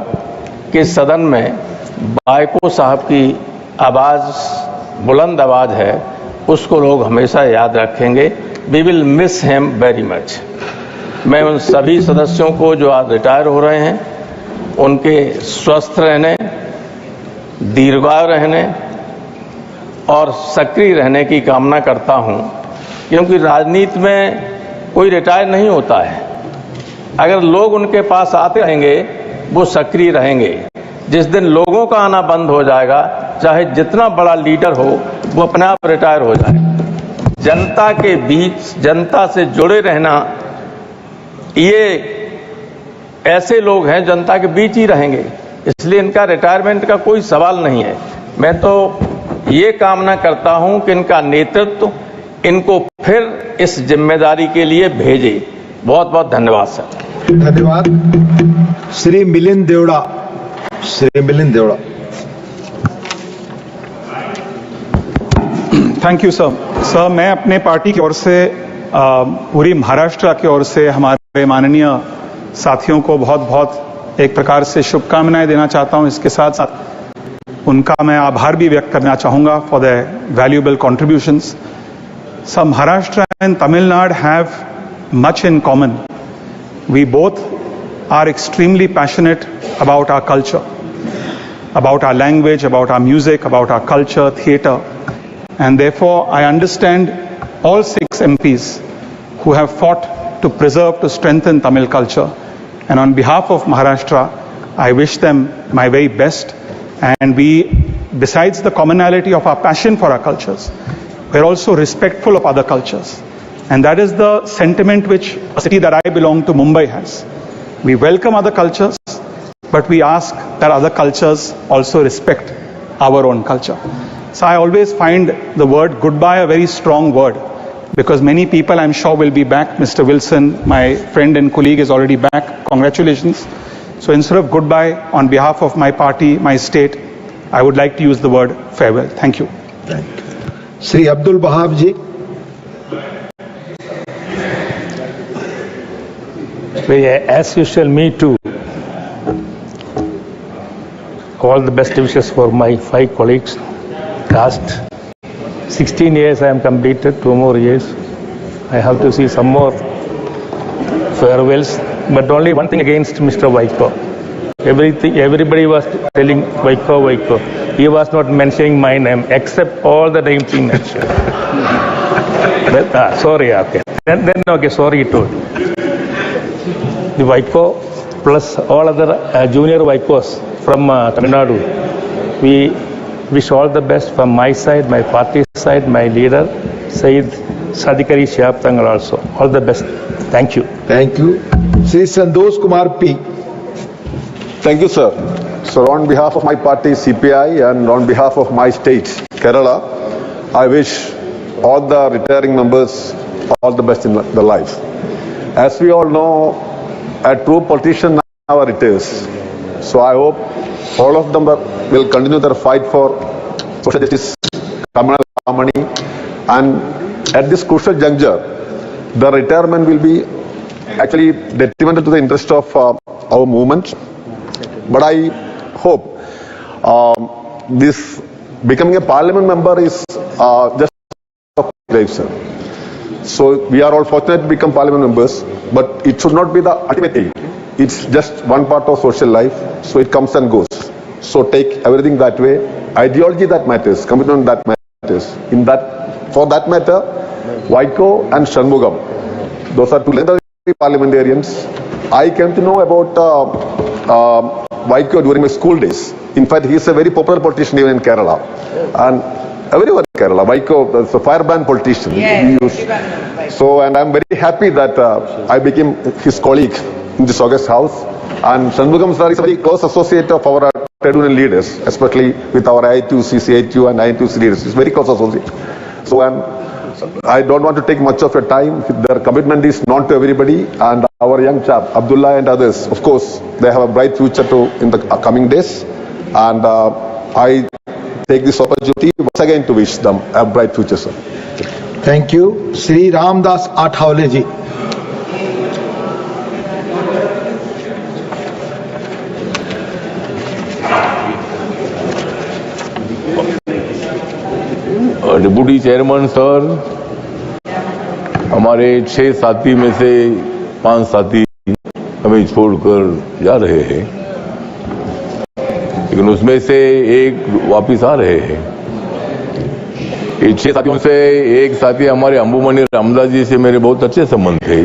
कि सदन में वाइको साहब की आवाज़, बुलंद आवाज़ है, उसको लोग हमेशा याद रखेंगे। We will miss him very much. मैं उन सभी सदस्यों को जो आज रिटायर हो रहे हैं, उनके स्वस्थ रहने, दीर्घायु रहने और सक्रिय रहने की कामना करता हूं, क्योंकि राजनीति में कोई रिटायर नहीं होता है। अगर लोग उनके पास आते रहेंगे, वो सक्रिय रहेंगे। जिस दिन लोगों का आना बंद हो जाएगा, चाहे जितना बड़ा लीडर हो वो अपने आप रिटायर हो जाए। जनता के बीच, जनता से जुड़े रहना, ये ऐसे लोग हैं जनता के बीच ही रहेंगे, इसलिए इनका रिटायरमेंट का कोई सवाल नहीं है। मैं तो ये कामना करता हूं कि इनका नेतृत्व इनको फिर इस जिम्मेदारी के लिए भेजे। बहुत बहुत धन्यवाद सर। धन्यवाद। Shri Milind Deora. Shri Milind Deora. Thank you sir. Sir, मैं अपने पार्टी की ओर से पूरी महाराष्ट्र की ओर से हमारे माननीय साथियों को बहुत बहुत एक प्रकार से शुभकामनाएं देना चाहता हूं। इसके साथ साथ उनका मैं आभार भी व्यक्त करना चाहूंगा for the valuable contributions. Sir, Maharashtra and Tamil Nadu have much in common. We both are extremely passionate about our culture, about our language, about our music, about our culture, theatre. And therefore, I understand all 6 MPs who have fought to preserve, to strengthen Tamil culture. And on behalf of Maharashtra, I wish them my very best. And we, besides the commonality of our passion for our cultures, we're also respectful of other cultures. And that is the sentiment which a city that I belong to, Mumbai, has. We welcome other cultures, but we ask that other cultures also respect our own culture. So I always find the word goodbye a very strong word, because many people, I'm sure, will be back. Mr. Wilson, my friend and colleague, is already back. Congratulations. So instead of goodbye, on behalf of my party, my state, I would like to use the word farewell. Thank you. Thank you. Sri Abdul Bahab ji. As usual, me too. All the best wishes for my 5 colleagues. Last 16 years I am completed, 2 more years. I have to see some more farewells, but only one thing against Mr. Vaiko. Everybody was telling Vaiko, Vaiko. He was not mentioning my name, except all the names he mentioned. But, sorry, okay. Then okay, sorry too. The Vaiko plus all other junior Vaikos from Tamil Nadu. We wish all the best from my side, my party side, my leader, Sayyid Sadikari Shihab Tangal also. All the best. Thank you. Thank you. Sri Santosh Kumar P. Thank you, sir. So on behalf of my party, CPI, and on behalf of my state, Kerala, I wish all the retiring members all the best in the life. As we all know, a true politician now retires. So I hope all of them will continue their fight for social justice, communal harmony, and at this crucial juncture, the retirement will be actually detrimental to the interest of our movement. But I hope this becoming a parliament member is just a life, sir. So we are all fortunate to become parliament members, but it should not be the ultimate aim. It's just one part of social life, so it comes and goes. So take everything that way. Ideology that matters, commitment that matters. For that matter, Vaiko and Shanmugam, those are 2 legendary parliamentarians. I came to know about Vaiko during my school days. In fact, he is a very popular politician even in Kerala. And everywhere in Kerala, Vaiko is a firebrand politician. Yes, so, and I'm very happy that I became his colleague in this August House. And Shanmugam sir is a very close associate of our trade union leaders, especially with our I2C, CITU and I2C leaders. He's very close associate. So I don't want to take much of your time. Their commitment is known to everybody, and our young chap, Abdullah and others, of course, they have a bright future in the coming days. And I take this opportunity once again to wish them a bright future, sir. Thank you. Sri Ramdas Athawale ji. Deputy chairman sir, हमारे 6 साथी में से 5 साथी हमें छोड़कर जा रहे हैं, लेकिन उसमें से एक वापिस आ रहे हैं। ये 6 साथियों से एक साथी हमारे अंबुमनी रामदास जी से मेरे बहुत अच्छे संबंध थे।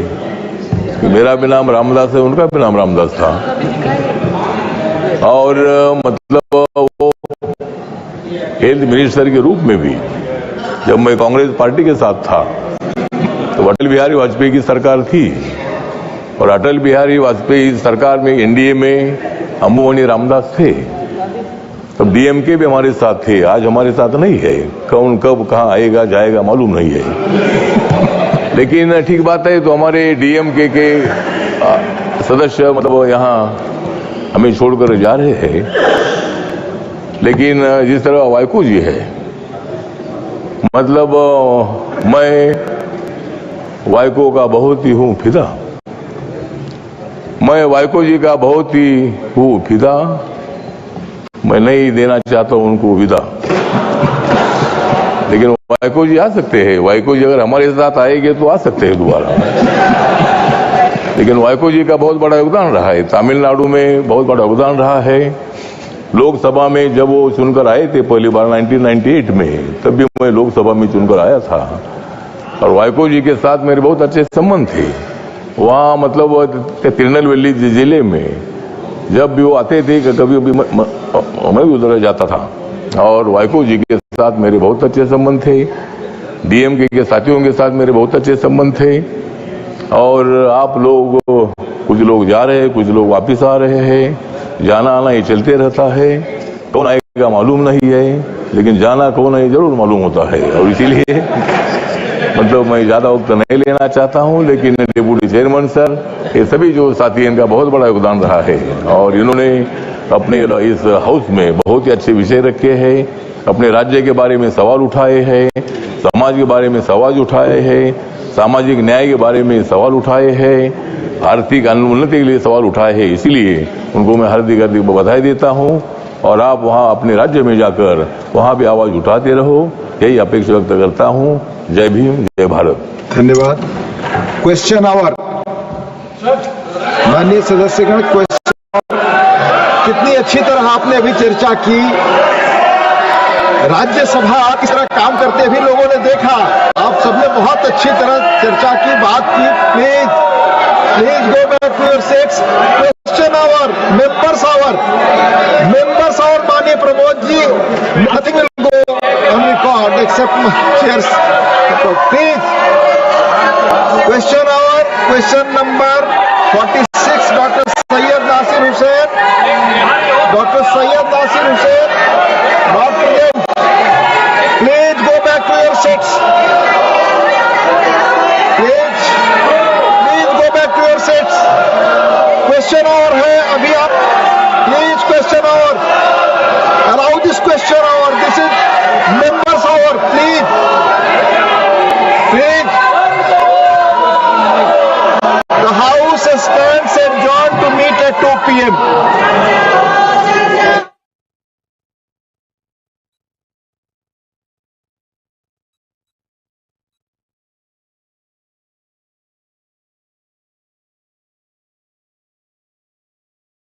मेरा भी नाम रामदास है, उनका भी नाम रामदास था। और मतलब वो हेल्थ मिनिस्टर के रूप में भी जब मैं कांग्रेस पार्टी के साथ था तो अटल बिहारी वाजपेयी की सरकार थी, और अटल बिहारी वाजपेयी सरकार में एनडीए में अंबुमणि रामदास थे, तब डीएमके भी हमारे साथ थे, आज हमारे साथ नहीं है। कौन कब कहाँ आएगा जाएगा मालूम नहीं है। लेकिन ठीक बात है, तो हमारे डीएमके के सदस्य मतलब यहाँ हमें छोड़कर जा रहे हैं। लेकिन जिस तरह वाइको जी है, मतलब मैं वाइको का बहुत ही हूँ फिदा, मैं वाइको जी का बहुत ही हूँ फिदा, मैं नहीं देना चाहता हूं उनको विदा। लेकिन वाइको जी आ सकते हैं, वाइको जी अगर हमारे साथ आएंगे तो आ सकते हैं दोबारा। लेकिन वाइको जी का बहुत बड़ा योगदान रहा है, तमिलनाडु में बहुत बड़ा योगदान रहा है। लोकसभा में जब वो चुनकर आए थे पहली बार 1998 में, तब भी मैं लोकसभा में चुनकर आया था, और वाइको जी के साथ मेरे बहुत अच्छे संबंध थे। वहाँ मतलब तिरुनेलवेली जिले में जब भी वो आते थे, कभी भी मैं भी उधर जाता था, और वाइको जी के साथ मेरे बहुत अच्छे संबंध थे। डीएमके के साथियों के साथ मेरे बहुत अच्छे संबंध थे। और आप लोग, कुछ लोग जा रहे हैं, कुछ लोग वापस आ रहे हैं, जाना आना ये चलते रहता है। कौन आएगा मालूम नहीं है, लेकिन जाना कौन है जरूर मालूम होता है। और इसीलिए मतलब मैं ज्यादा वक्त नहीं लेना चाहता हूं, लेकिन डिप्टी चेयरमैन सर, ये सभी जो साथी, इनका बहुत बड़ा योगदान रहा है, और इन्होंने अपने इस हाउस में बहुत ही अच्छे विषय रखे हैं। अपने राज्य के बारे में सवाल उठाए हैं, समाज के बारे में सवाल उठाए हैं, सामाजिक न्याय के बारे में सवाल उठाए हैं, आर्थिक उन्नति के लिए सवाल उठाए हैं। इसीलिए उनको मैं हार्दिक बधाई देता हूं। और आप वहां अपने राज्य में जाकर वहां भी आवाज उठाते रहो, यही अपेक्षा व्यक्त करता हूं। जय भीम, जय भारत। धन्यवाद। Question hour. माननीय सदस्यगण, क्वेश्चन, कितनी अच्छी तरह आपने अभी चर्चा की। राज्यसभा किस तरह काम करते भी लोगों ने देखा। आप सबने बहुत अच्छी तरह चर्चा की, बात की। Please go back to your seats. Question hour, members hour, members hour. माननीय Pramod ji, nothing will go on record except chairs. Please, question hour, question number 46, doctor Syed Nasir Hussain, doctor Syed Nasir Hussain, not present. Please go back to your seats. Please go back to your seats. Question our.